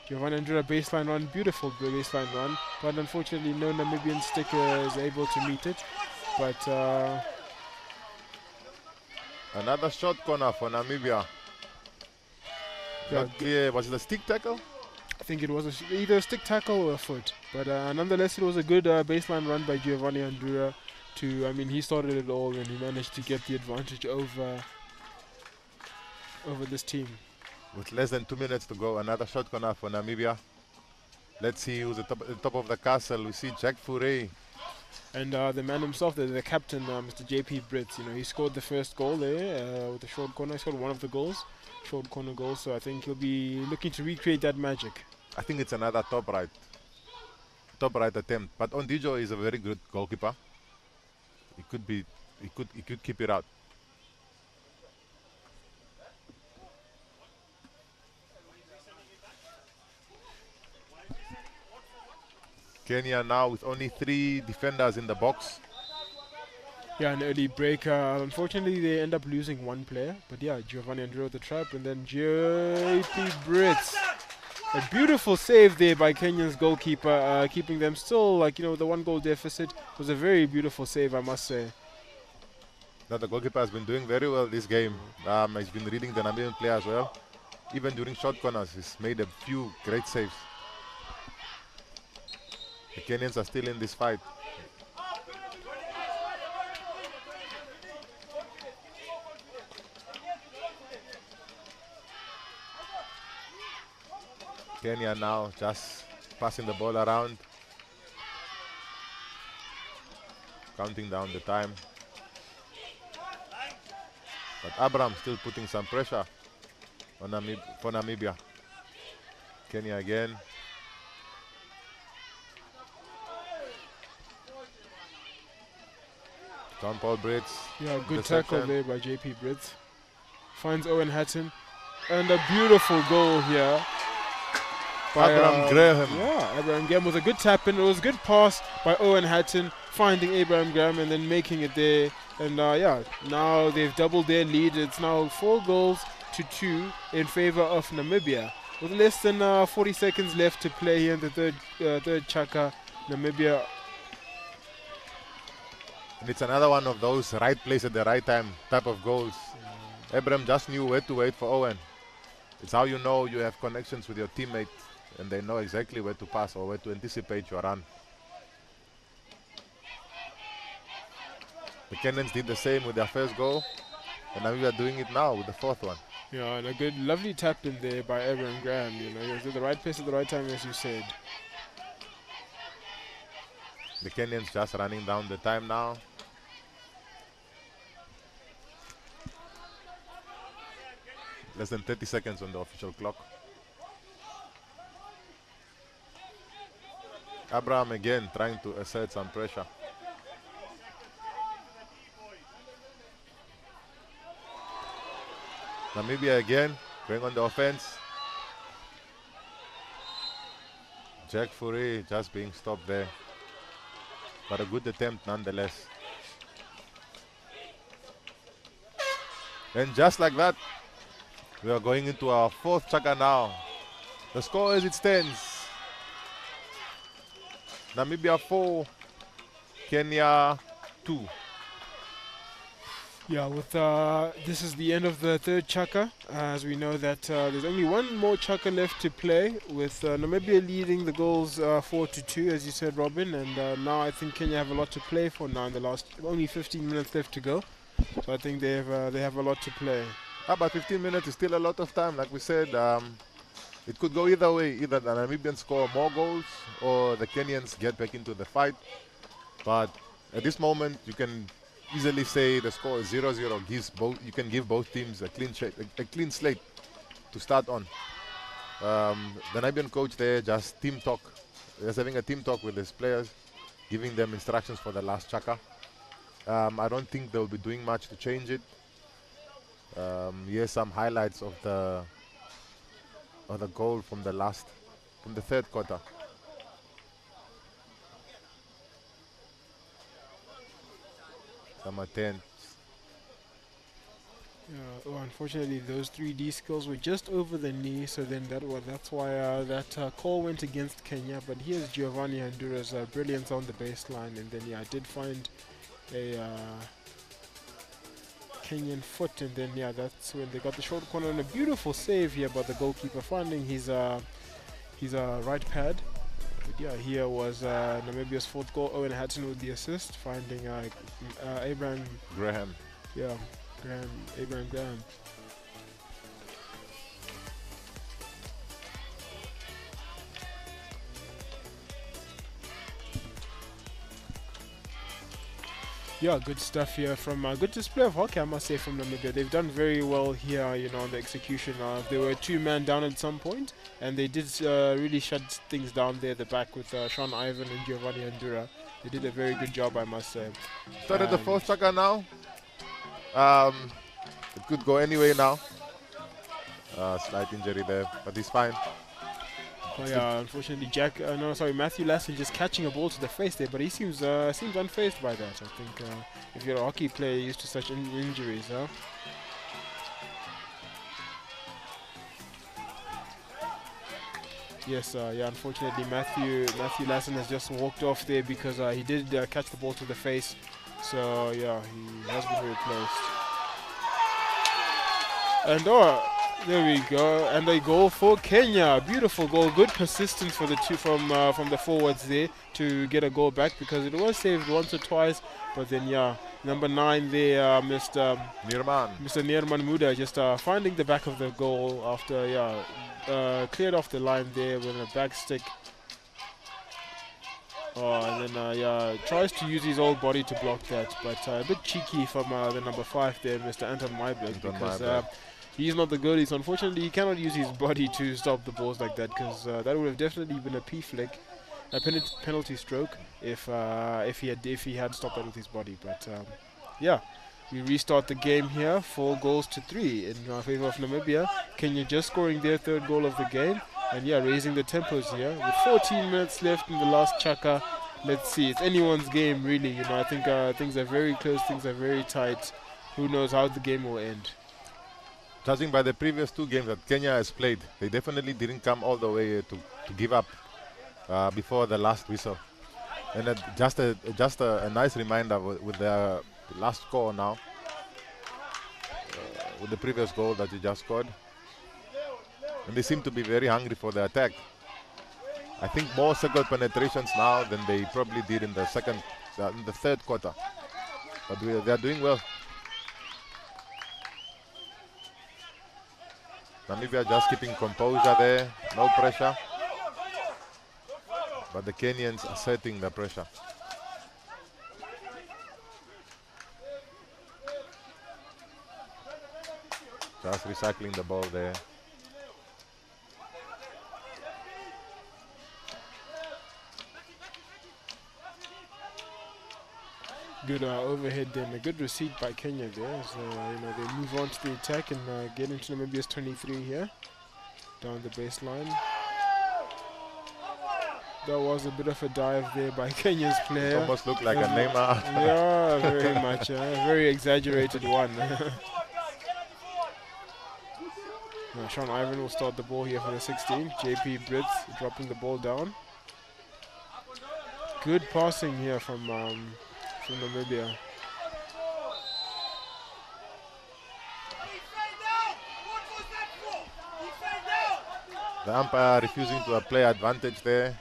Giovanni Handura baseline run, beautiful baseline run. But unfortunately, no Namibian sticker is able to meet it. But another short corner for Namibia. Yeah, Not clear. Was it a stick tackle? I think it was either a stick tackle or a foot. But nonetheless, it was a good baseline run by Giovanni Handura. I mean, he started it all and he managed to get the advantage over this team. With less than 2 minutes to go, another short corner for Namibia. Let's see who's at the top of the castle. We see Jack Fourey. And the man himself, the captain, Mr. JP Brits, you know, he scored the first goal there with the short corner. He scored one of the goals, short corner goal. So I think he'll be looking to recreate that magic. I think it's another top right attempt. But Ondijo is a very good goalkeeper. He could keep it out. Kenya now with only 3 defenders in the box. Yeah, an early break. Unfortunately, they end up losing one player. But yeah, Giovanni Andrew the trap, and then JP Brits. A beautiful save there by Kenya's goalkeeper, keeping them still, like, you know, the 1-goal deficit. Was a very beautiful save, I must say. Now the goalkeeper has been doing very well this game. He's been reading the Namibian players well. Even during short corners, he's made a few great saves. The Kenyans are still in this fight. Kenya now just passing the ball around. Counting down the time. But Abraham still putting some pressure on for Namibia. Kenya again. John Paul Brits. Yeah, good tackle there by JP Brits. Finds Owen Hatton. And a beautiful goal here by Abraham Graham. Yeah, Abraham Graham with a good tap in. It was a good pass by Owen Hatton, finding Abraham Graham and then making it there. And yeah, now they've doubled their lead. It's now 4-2 in favor of Namibia. With less than 40 seconds left to play here in the third chaka, Namibia. And it's another one of those right place at the right time type of goals. Abraham just knew where to wait for Owen. It's how you know you have connections with your teammate and they know exactly where to pass or where to anticipate your run. The Kenyans did the same with their first goal, and now we are doing it now with the fourth one. Yeah, and a good, lovely tap in there by Abraham Graham. You know, he was at the right place at the right time, as you said. The Kenyans just running down the time now. Less than 30 seconds on the official clock. Abraham again trying to assert some pressure. Namibia again, going on the offense. JAC Fourie just being stopped there. But a good attempt nonetheless. And just like that, we are going into our fourth chaka now. The score as it stands. Namibia 4, Kenya 2. Yeah, with this is the end of the third chaka. As we know that there's only one more chaka left to play, with Namibia leading the goals 4-2, as you said, Robin. And now I think Kenya have a lot to play for now. In the last only 15 minutes left to go, so I think they have a lot to play. But 15 minutes is still a lot of time. Like we said, it could go either way. Either the Namibians score more goals or the Kenyans get back into the fight. But at this moment, you can easily say the score is 0-0. You can give both teams a clean slate to start on. The Namibian coach there just having a team talk with his players, giving them instructions for the last chaka. I don't think they'll be doing much to change it. Here's some highlights of the goal from the third quarter. Some attempts. Yeah, well, unfortunately, those 3D skills were just over the knee, so then that's why that call went against Kenya. But here's Giovanni Handura's brilliance on the baseline, and then I did find a Kenyan foot, and then that's when they got the short corner and a beautiful save here by the goalkeeper, finding his right pad. But here was Namibia's fourth goal. Owen Hatton with the assist, finding Abraham Graham. Yeah, Abraham Graham. Yeah, good stuff here from good display of hockey, I must say, from Namibia. They've done very well here, on the execution. They were 2-man down at some point, and they did really shut things down there at the back with Sean Ivan and Giovanni Handura. They did a very good job, I must say. Started the fourth chaka now. It could go anyway now. Slight injury there, but he's fine. Oh yeah, unfortunately, Matthew Lassen just catching a ball to the face there, but he seems unfazed by that. I think if you're a hockey player used to such injuries, huh? Yes, unfortunately, Matthew Lassen has just walked off there because he did catch the ball to the face. So he has been replaced. And there we go, and a goal for Kenya. Beautiful goal, good persistence for the two from the forwards there to get a goal back, because it was saved once or twice. But then number 9 there, Mr. Nirman Muda, just finding the back of the goal after cleared off the line there with a back stick. And then tries to use his old body to block that, but a bit cheeky from the number 5 there, Mr. Anton Myberg, because he's not the goalie, so unfortunately he cannot use his body to stop the balls like that, because that would have definitely been a P-flick, a penalty stroke, if he had stopped that with his body. But we restart the game here, 4-3 in favor of Namibia. Kenya just scoring their third goal of the game, and raising the tempos here with 14 minutes left in the last chaka. Let's see, it's anyone's game really. I think things are very close, things are very tight. Who knows how the game will end? Judging by the previous 2 games that Kenya has played, they definitely didn't come all the way to give up before the last whistle. And just a nice reminder with their last score now, with the previous goal that you just scored. And they seem to be very hungry for the attack. I think more circle penetrations now than they probably did in the third quarter. But they are doing well. Namibia just keeping composure there, no pressure. But the Kenyans asserting the pressure. Just recycling the ball there. Good overhead there, and a good receipt by Kenya there. So they move on to the attack and get into Namibia's 23 here, down the baseline. That was a bit of a dive there by Kenya's player. It almost looked like a Neymar. Yeah, very much. Very exaggerated one. Sean Ivan will start the ball here for the 16. JP Brits dropping the ball down. Good passing here from Namibia. The umpire refusing to play advantage there.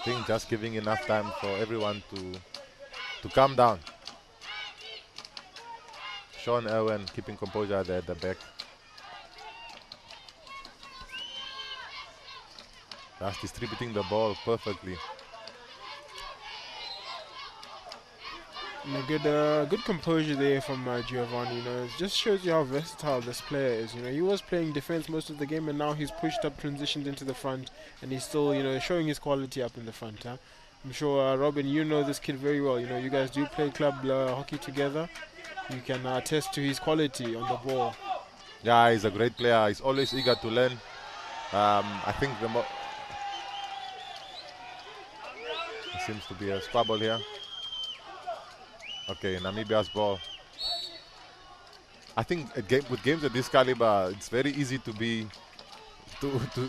I think just giving enough time for everyone to calm down. Sean Irwin keeping composure there at the back. Just distributing the ball perfectly. Good composure there from Giovanni. It just shows you how versatile this player is. He was playing defense most of the game, and now he's pushed up, transitioned into the front, and he's still, showing his quality up in the front. I'm sure, Robin, you know this kid very well. You guys do play club hockey together. You can attest to his quality on the ball. Yeah, he's a great player. He's always eager to learn. I think there seems to be a squabble here. Okay, Namibia's ball. I think with games of this caliber, it's very easy to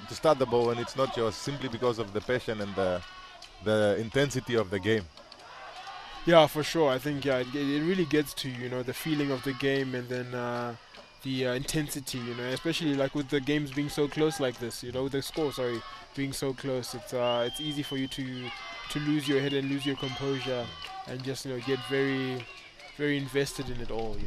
start the ball when it's not yours, simply because of the passion and the intensity of the game. Yeah, for sure. I think it really gets to the feeling of the game, and then the intensity. Especially like with the games being so close like this. With the score, being so close, it's easy for you to lose your head and lose your composure, and just get very, very invested in it all.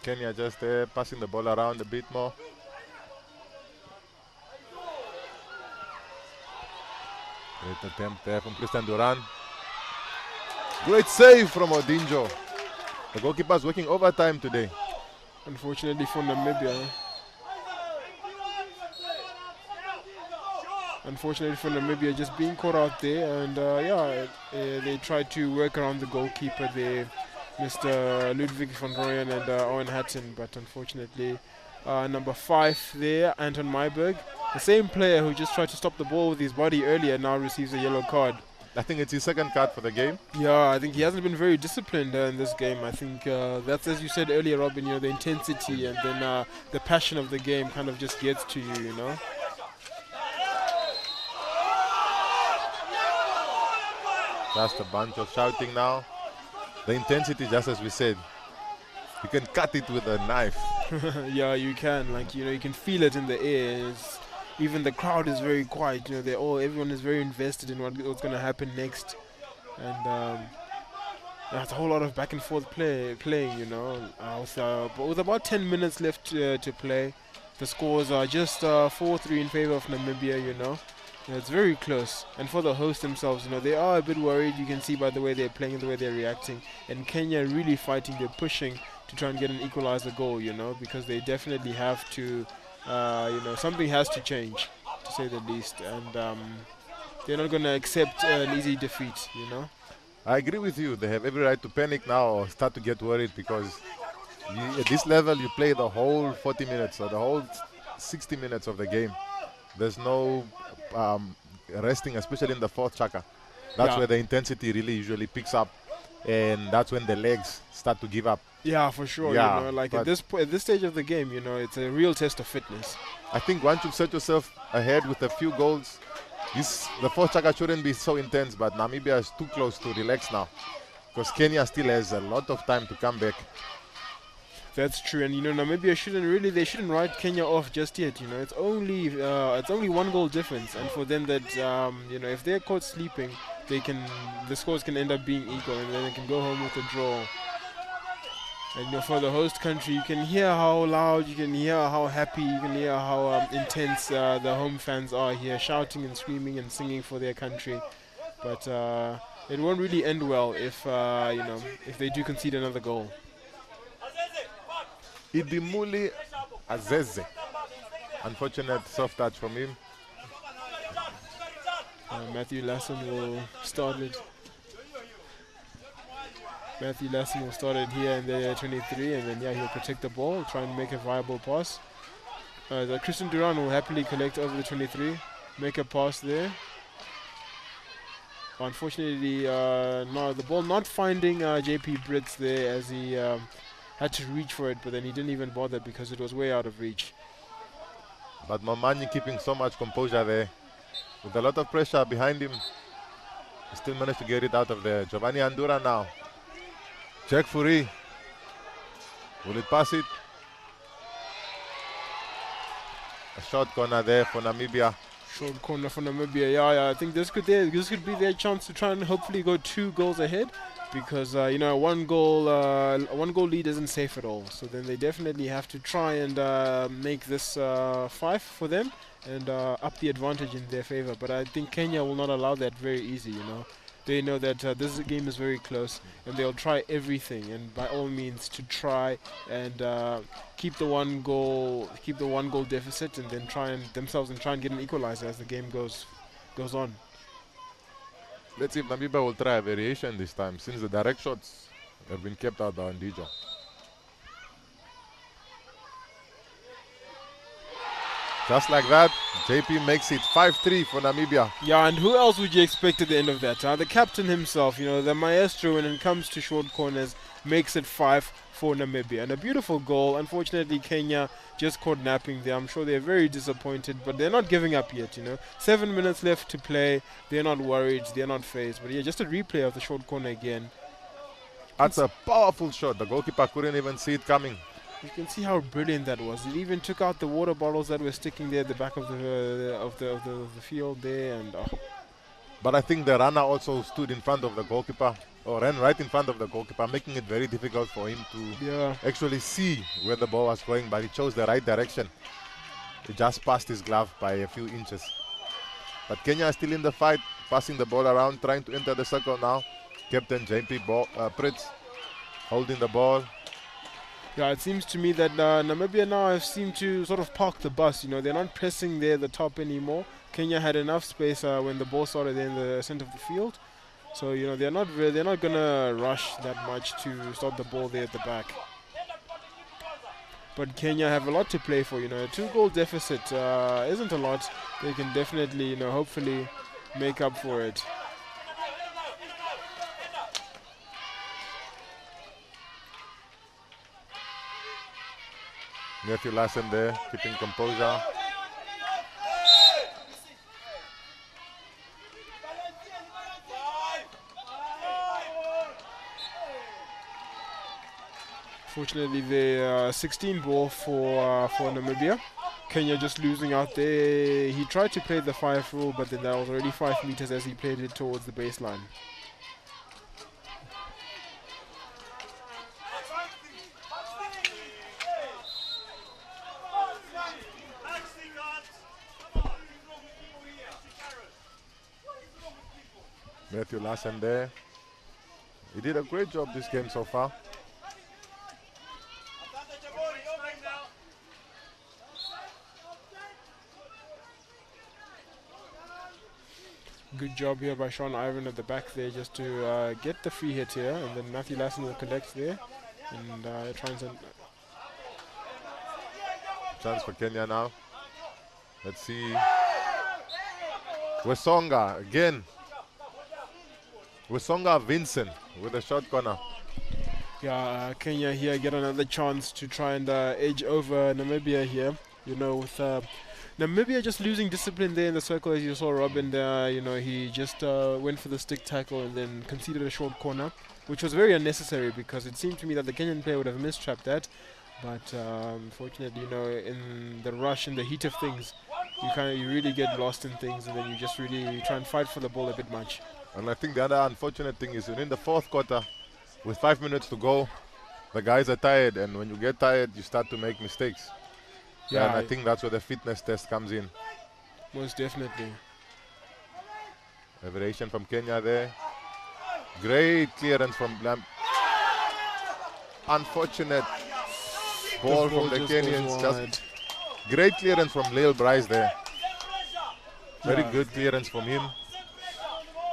Kenya just there, passing the ball around a bit more. Great attempt there from Christian Duran. Great save from Odinjo. The goalkeeper's working overtime today. Unfortunately for Namibia. Just being caught out there, and they tried to work around the goalkeeper there, Mr. Ludwig van Rooyen and Owen Hatton, but unfortunately number 5 there, Anton Myberg, the same player who just tried to stop the ball with his body earlier, now receives a yellow card. I think it's his second card for the game. Yeah, I think he hasn't been very disciplined in this game. I think that's, as you said earlier, Robin, the intensity and then the passion of the game kind of just gets to you, Just a bunch of shouting now. The intensity, just as we said, you can cut it with a knife. Yeah, you can. You can feel it in the air. Even the crowd is very quiet. Everyone is very invested in what's going to happen next, and there's a whole lot of back and forth playing. With about 10 minutes left to play, the scores are just 4-3 in favor of Namibia. It's very close, and for the hosts themselves, they are a bit worried. You can see by the way they're playing and the way they're reacting. And Kenya really fighting. They're pushing to try and get an equalizer goal. Because they definitely have to. Something has to change, to say the least, and they're not going to accept an easy defeat. I agree with you. They have every right to panic now or start to get worried, because at this level you play the whole 40 minutes or the whole 60 minutes of the game. There's no resting, especially in the fourth chaka. That's where the intensity really usually picks up, and that's when the legs start to give up. Yeah, for sure. Yeah, at this stage of the game, it's a real test of fitness. I think once you set yourself ahead with a few goals, the fourth chaka shouldn't be so intense, but Namibia is too close to relax now, because Kenya still has a lot of time to come back. That's true, and Namibia shouldn't write Kenya off just yet. It's only 1 goal difference, and for them that if they're caught sleeping, the scores can end up being equal, and then they can go home with a draw. And for the host country, you can hear how loud, you can hear how happy, you can hear how intense the home fans are here, shouting and screaming and singing for their country. But it won't really end well if they do concede another goal. Idimuli Azeze. Unfortunate soft touch from him. Matthew Lassen will start it. Matthew Lassen will start it here in the 23, and then he'll protect the ball, try and make a viable pass. Christian Duran will happily collect over the 23, make a pass there. Unfortunately, no, the ball not finding JP Brits there, as he had to reach for it, but then he didn't even bother because it was way out of reach. But Mamanyi keeping so much composure there. With a lot of pressure behind him, he still managed to get it out of there. Giovanni Andura now. Jack Fourie. Will it pass it? A short corner there for Namibia. Short corner for Namibia. Yeah, I think this could be their chance to try and hopefully go 2 goals ahead, because one goal lead isn't safe at all. So then they definitely have to try and make this 5 for them and up the advantage in their favor. But I think Kenya will not allow that very easy. They know that this game is very close, and they'll try everything, and by all means to try and keep the one goal deficit, and then try and get an equalizer as the game goes on. Let's see if Namibia will try a variation this time, since the direct shots have been kept out by Ndijo. Just like that, JP makes it 5-3 for Namibia. Yeah, and who else would you expect at the end of that? The captain himself, the maestro when it comes to short corners, makes it 5 for Namibia. And a beautiful goal. Unfortunately, Kenya just caught napping there. I'm sure they're very disappointed, but they're not giving up yet, 7 minutes left to play. They're not worried. They're not phased. But yeah, just a replay of the short corner again. That's a powerful shot. The goalkeeper couldn't even see it coming. You can see how brilliant that was. It even took out the water bottles that were sticking there at the back of the field there. And But I think the runner also stood in front of the goalkeeper, or ran right in front of the goalkeeper, making it very difficult for him to actually see where the ball was going. But he chose the right direction. He just passed his glove by a few inches. But Kenya is still in the fight, passing the ball around, trying to enter the circle now. Captain JP Pritz holding the ball. Yeah, it seems to me that Namibia now have seemed to sort of park the bus. They're not pressing there at the top anymore. Kenya had enough space when the ball started in the center of the field. So they're not gonna rush that much to stop the ball there at the back. But Kenya have a lot to play for. A 2-goal deficit isn't a lot. They can definitely, hopefully make up for it. Matthew Lassen there, keeping composure. Fortunately, the 16 ball for Namibia. Kenya just losing out there. He tried to play the 5 rule, but then that was already 5 meters as he played it towards the baseline. Matthew Lassen there. He did a great job this game so far. Good job here by Sean Ivan at the back there, just to get the free hit here, and then Matthew Lassen will collect there and tries and Chance for Kenya now. Let's see. Wesonga again. Wesonga Vincent with a short corner. Yeah, Kenya here get another chance to try and edge over Namibia here. With Namibia just losing discipline there in the circle, as you saw Robin there. He just went for the stick tackle and then conceded a short corner, which was very unnecessary because it seemed to me that the Kenyan player would have mistrapped that. But unfortunately, in the rush, in the heat of things, you really get lost in things, and then you just really try and fight for the ball a bit much. And I think the other unfortunate thing is in the 4th quarter, with 5 minutes to go, the guys are tired, and when you get tired, you start to make mistakes. Yeah, and I think that's where the fitness test comes in. Most definitely. A variation from Kenya there. Great clearance from Unfortunate ball from the just Kenyans. goes Just wide. great clearance from Lil Bryce there. Very Yeah. good clearance from him.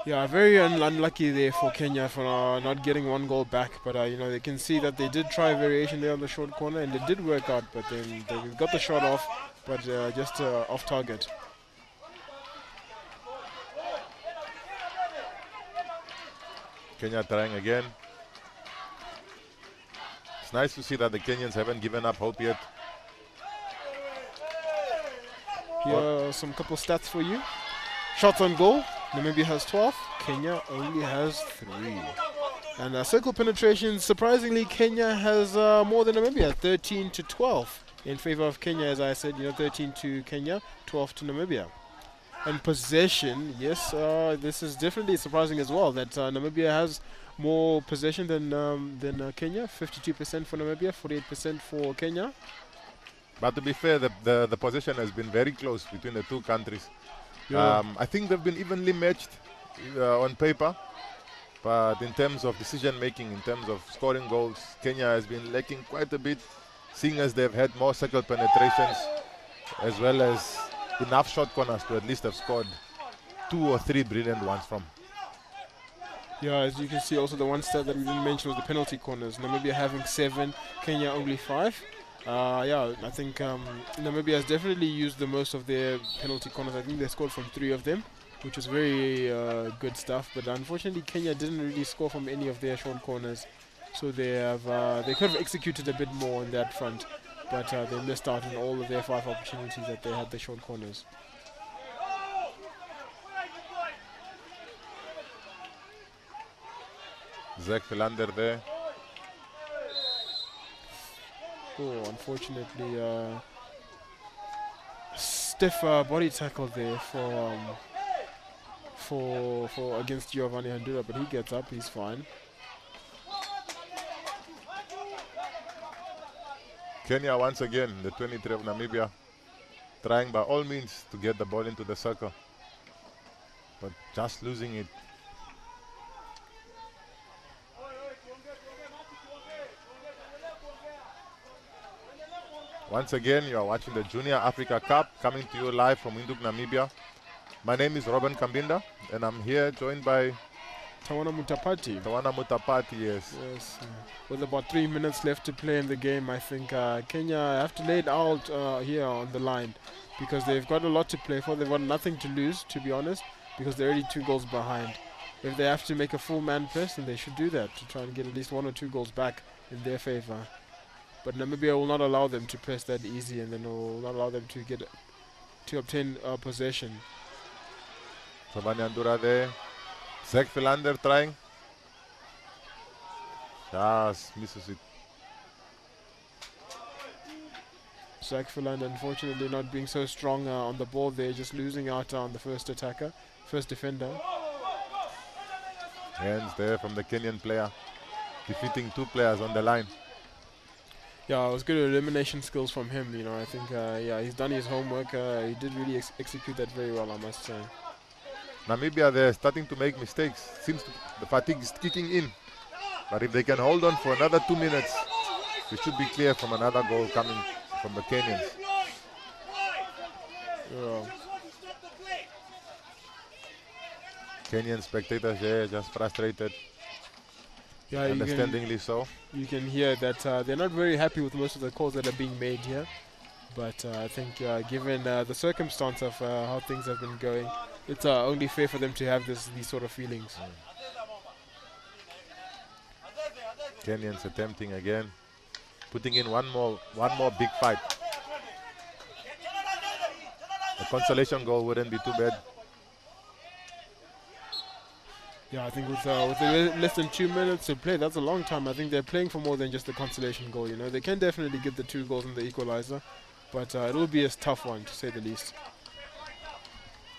Yeah, very unlucky there for Kenya for not getting one goal back. But you know, they can see that they did try a variation there on the short corner, and it did work out. But then they got the shot off, but just off target. Kenya trying again. It's nice to see that the Kenyans haven't given up hope yet. Here are some couple stats for you. Shots on goal. Namibia has 12. Kenya only has 3. And circle penetration, surprisingly, Kenya has more than Namibia, 13 to 12 in favor of Kenya, as I said, 13 to Kenya, 12 to Namibia. And possession, yes, this is definitely surprising as well, that Namibia has more possession than Kenya, 52% for Namibia, 48% for Kenya. But to be fair, the position has been very close between the two countries. Yeah. I think they've been evenly matched on paper, but in terms of decision making, in terms of scoring goals, Kenya has been lacking quite a bit, seeing as they've had more circle penetrations as well as enough short corners to at least have scored 2 or 3 brilliant ones from. Yeah, as you can see, also the one stat that we didn't mention was the penalty corners. Namibia having 7, Kenya only 5. Yeah, I think Namibia has definitely used the most of their penalty corners. I think they scored from 3 of them, which was very good stuff. But unfortunately, Kenya didn't really score from any of their short corners, so they could have executed a bit more on that front, but they missed out on all of their 5 opportunities that they had the short corners. Zach Philander there. Oh, unfortunately, stiff body tackle there for against Giovanni Handura, but he gets up, he's fine. Kenya once again, the 23 of Namibia, trying by all means to get the ball into the circle, but just losing it. Once again, you are watching the Junior Africa Cup, coming to you live from Windhoek, Namibia. My name is Robin Kambinda, and I'm here joined by Tawana Mutapati. Tawana Mutapati, yes. Yes, with about 3 minutes left to play in the game, I think Kenya have to lay it out here on the line, because they've got a lot to play for. They've got nothing to lose, to be honest, because they're already 2 goals behind. If they have to make a full man press, then they should do that to try and get at least 1 or 2 goals back in their favor. But Namibia will not allow them to press that easy, and then will not allow them to obtain possession. Giovanni Handura there. Zach Philander trying. Just misses it. Zach Philander unfortunately not being so strong on the ball there, just losing out on the first defender. Hands there from the Kenyan player, defeating 2 players on the line. Yeah, it was good elimination skills from him, I think, yeah, he's done his homework. He did really execute that very well, I must say. Namibia, they're starting to make mistakes. Seems the fatigue is kicking in. But if they can hold on for another 2 minutes, we should be clear from another goal coming from the Kenyans. Yeah. Kenyan spectators here just frustrated. Yeah, Understandingly so. You can hear that they're not very happy with most of the calls that are being made here. But I think given the circumstance of how things have been going, it's only fair for them to have these sort of feelings. Kenyans attempting again, putting in one more big fight. A consolation goal wouldn't be too bad. Yeah, I think with less than 2 minutes to play, that's a long time. I think they're playing for more than just the consolation goal. They can definitely get the 2 goals and the equalizer, but it will be a tough one to say the least.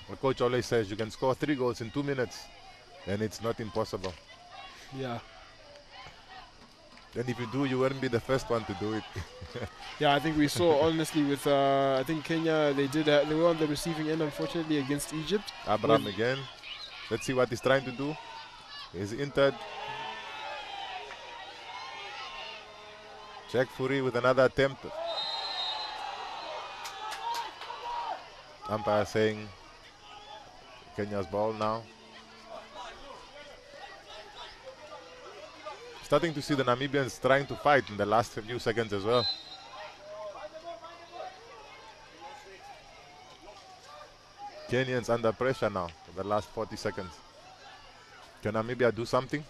The coach always says you can score 3 goals in 2 minutes, and it's not impossible. Yeah. And if you do, you won't be the first one to do it. Yeah, I think we saw honestly with I think Kenya, they were on the receiving end, unfortunately, against Egypt. Abraham again. Let's see what he's trying to do. He's entered. Jack Fury with another attempt. Umpire saying Kenya's ball now. Starting to see the Namibians trying to fight in the last few seconds as well. Kenyans under pressure now for the last 40 seconds. Can Namibia do something?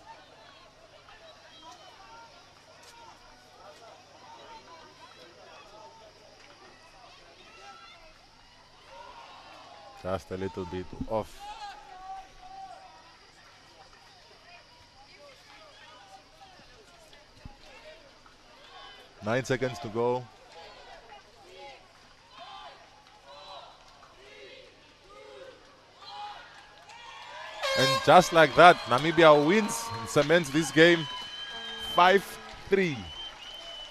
Just a little bit off. Nine seconds to go. And just like that, Namibia wins and cements this game 5-3.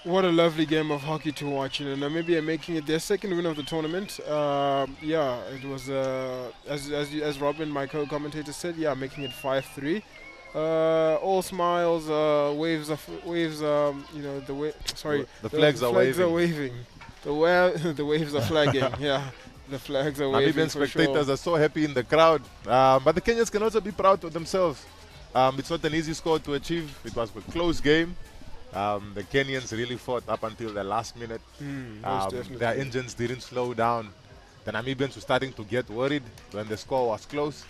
What a lovely game of hockey to watch. You know, Namibia making it their second win of the tournament. Yeah, it was as Robin, my co-commentator, said. Yeah, making it 5-3. All smiles, waves. You know, the flags are waving. The waves are flagging. Yeah, the flags are waving. Namibian spectators are so happy in the crowd. But the Kenyans can also be proud of themselves. It's not an easy score to achieve. It was a close game. The Kenyans really fought up until the last minute. Their engines didn't slow down. The Namibians were starting to get worried when the score was close.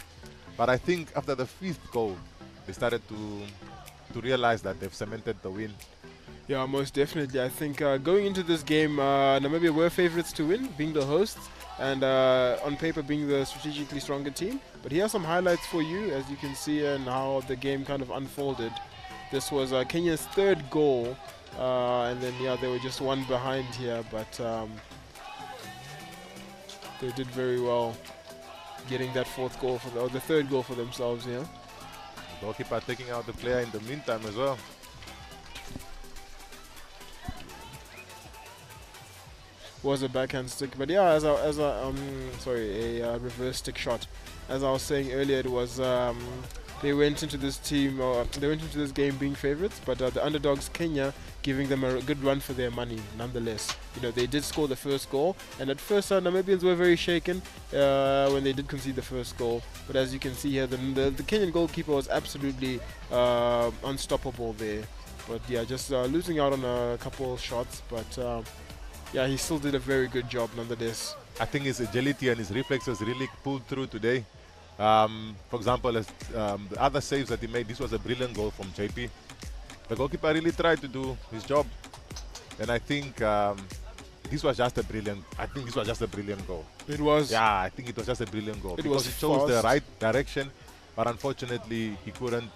But I think after the 5th goal, they started to realize that they've cemented the win. Yeah, most definitely. I think going into this game, Namibia were favorites to win, being the hosts, and on paper being the strategically stronger team. But here are some highlights for you, as you can see, and how the game kind of unfolded. This was Kenya's 3rd goal, and then yeah, they were just one behind here, but they did very well getting that 4th goal or the 3rd goal for themselves. Yeah. Goalkeeper taking out the player in the meantime as well. Was a backhand stick, but yeah, a reverse stick shot. As I was saying earlier, it was they went into this game being favorites, but the underdogs Kenya giving them a good run for their money nonetheless. You know, they did score the 1st goal, and at first Namibians were very shaken when they did concede the 1st goal. But as you can see here, the Kenyan goalkeeper was absolutely unstoppable there. But yeah, just losing out on a couple shots, but yeah, he still did a very good job nonetheless. I think his agility and his reflexes really pulled through today. For example, the other saves that he made, this was a brilliant goal from JP. The goalkeeper really tried to do his job, and I think this was just a brilliant. I think this was just a brilliant goal. It was. Yeah, I think it was just a brilliant goal because it chose the right direction, but unfortunately he couldn't,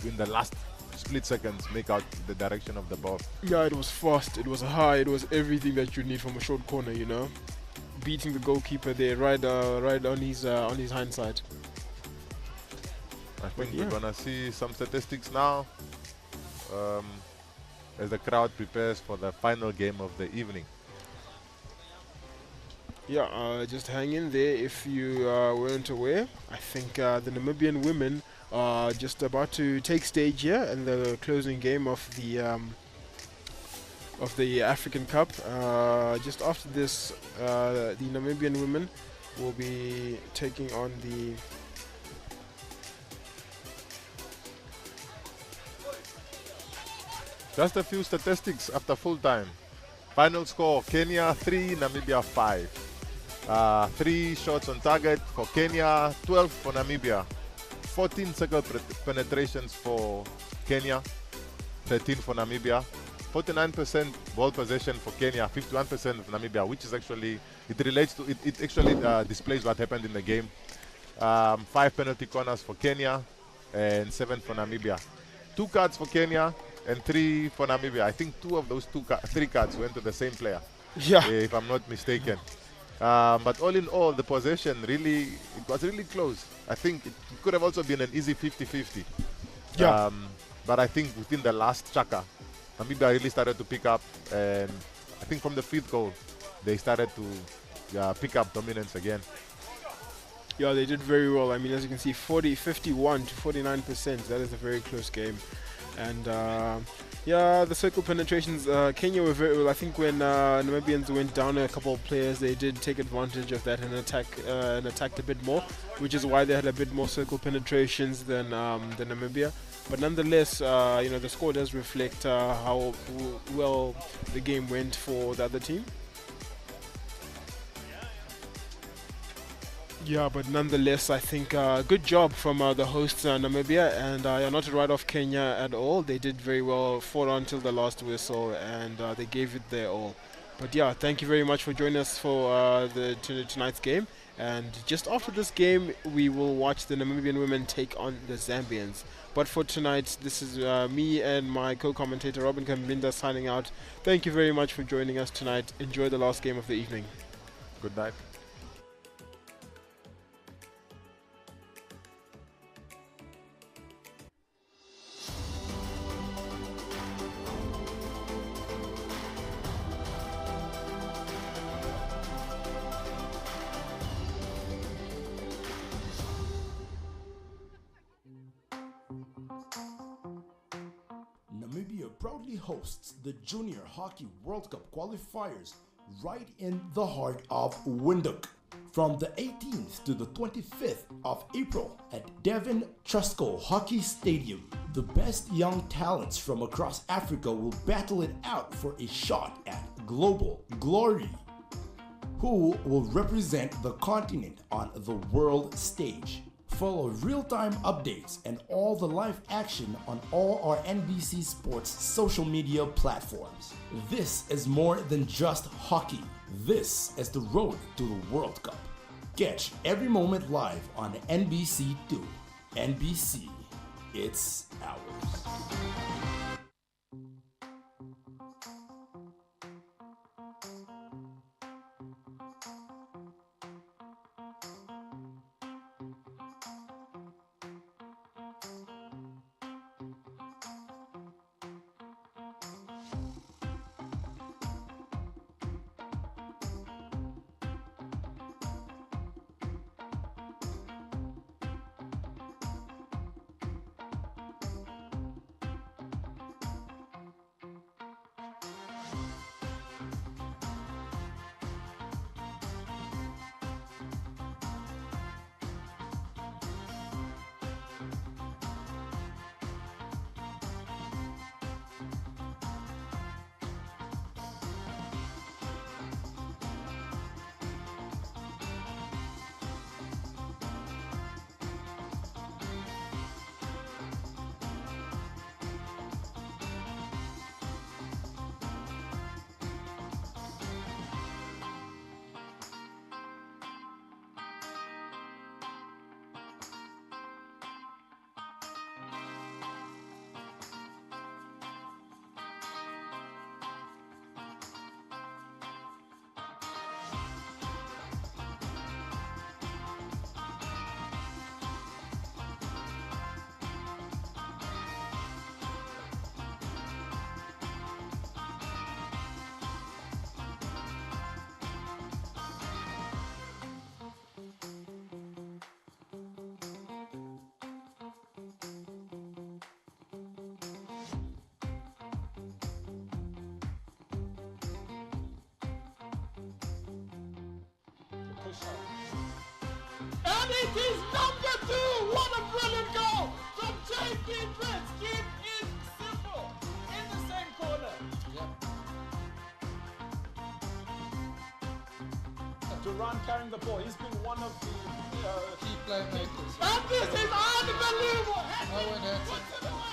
in the last split seconds, make out the direction of the ball. Yeah, it was fast. It was high. It was everything that you need from a short corner. You know, beating the goalkeeper there, right on his hindsight. I think we're gonna see some statistics now as the crowd prepares for the final game of the evening. Yeah, just hang in there if you weren't aware. I think the Namibian women are just about to take stage here in the closing game of the African Cup. Just after this, the Namibian women will be taking on the Just a few statistics after full time. Final score, Kenya 3, Namibia 5. 3 shots on target for Kenya, 12 for Namibia. 14 circle penetrations for Kenya, 13 for Namibia. 49% ball possession for Kenya, 51% of Namibia, which is actually, it actually displays what happened in the game. 5 penalty corners for Kenya and 7 for Namibia. 2 cards for Kenya and 3 for Namibia. I think 2 of those 3 cards went to the same player, if I'm not mistaken. But all in all, the possession it was really close. I think it could have also been an easy 50-50. Yeah. But I think within the last chaka, Namibia really started to pick up, and I think from the 5th goal, they started to pick up dominance again. Yeah, they did very well. I mean, as you can see, 51 to 49%. That is a very close game. And yeah, the circle penetrations, Kenya were very well. I think when Namibians went down a couple of players, they did take advantage of that and attacked a bit more, which is why they had a bit more circle penetrations than Namibia. But nonetheless, the score does reflect how well the game went for the other team. Yeah, but nonetheless, I think good job from the hosts, Namibia, and not to write off Kenya at all. They did very well, fought on till the last whistle, and they gave it their all. But yeah, thank you very much for joining us for tonight's game. And just after this game, we will watch the Namibian women take on the Zambians. But for tonight, this is me and my co-commentator Robin Kambinda signing out. Thank you very much for joining us tonight. Enjoy the last game of the evening. Good night. Namibia proudly hosts the Junior Hockey World Cup qualifiers right in the heart of Windhoek from the 18th to the 25th of April at Devon Trusco Hockey Stadium. The best young talents from across Africa will battle it out for a shot at global glory. Who will represent the continent on the world stage? Follow real-time updates and all the live action on all our NBC Sports social media platforms. This is more than just hockey. This is the road to the World Cup. Catch every moment live on NBC2. NBC, it's ours. And it is number 2. What a brilliant goal from JAC. Keep it simple in the same corner. Duran carrying the ball. He's been one of the Key playmakers. and this is unbelievable. No one hits it.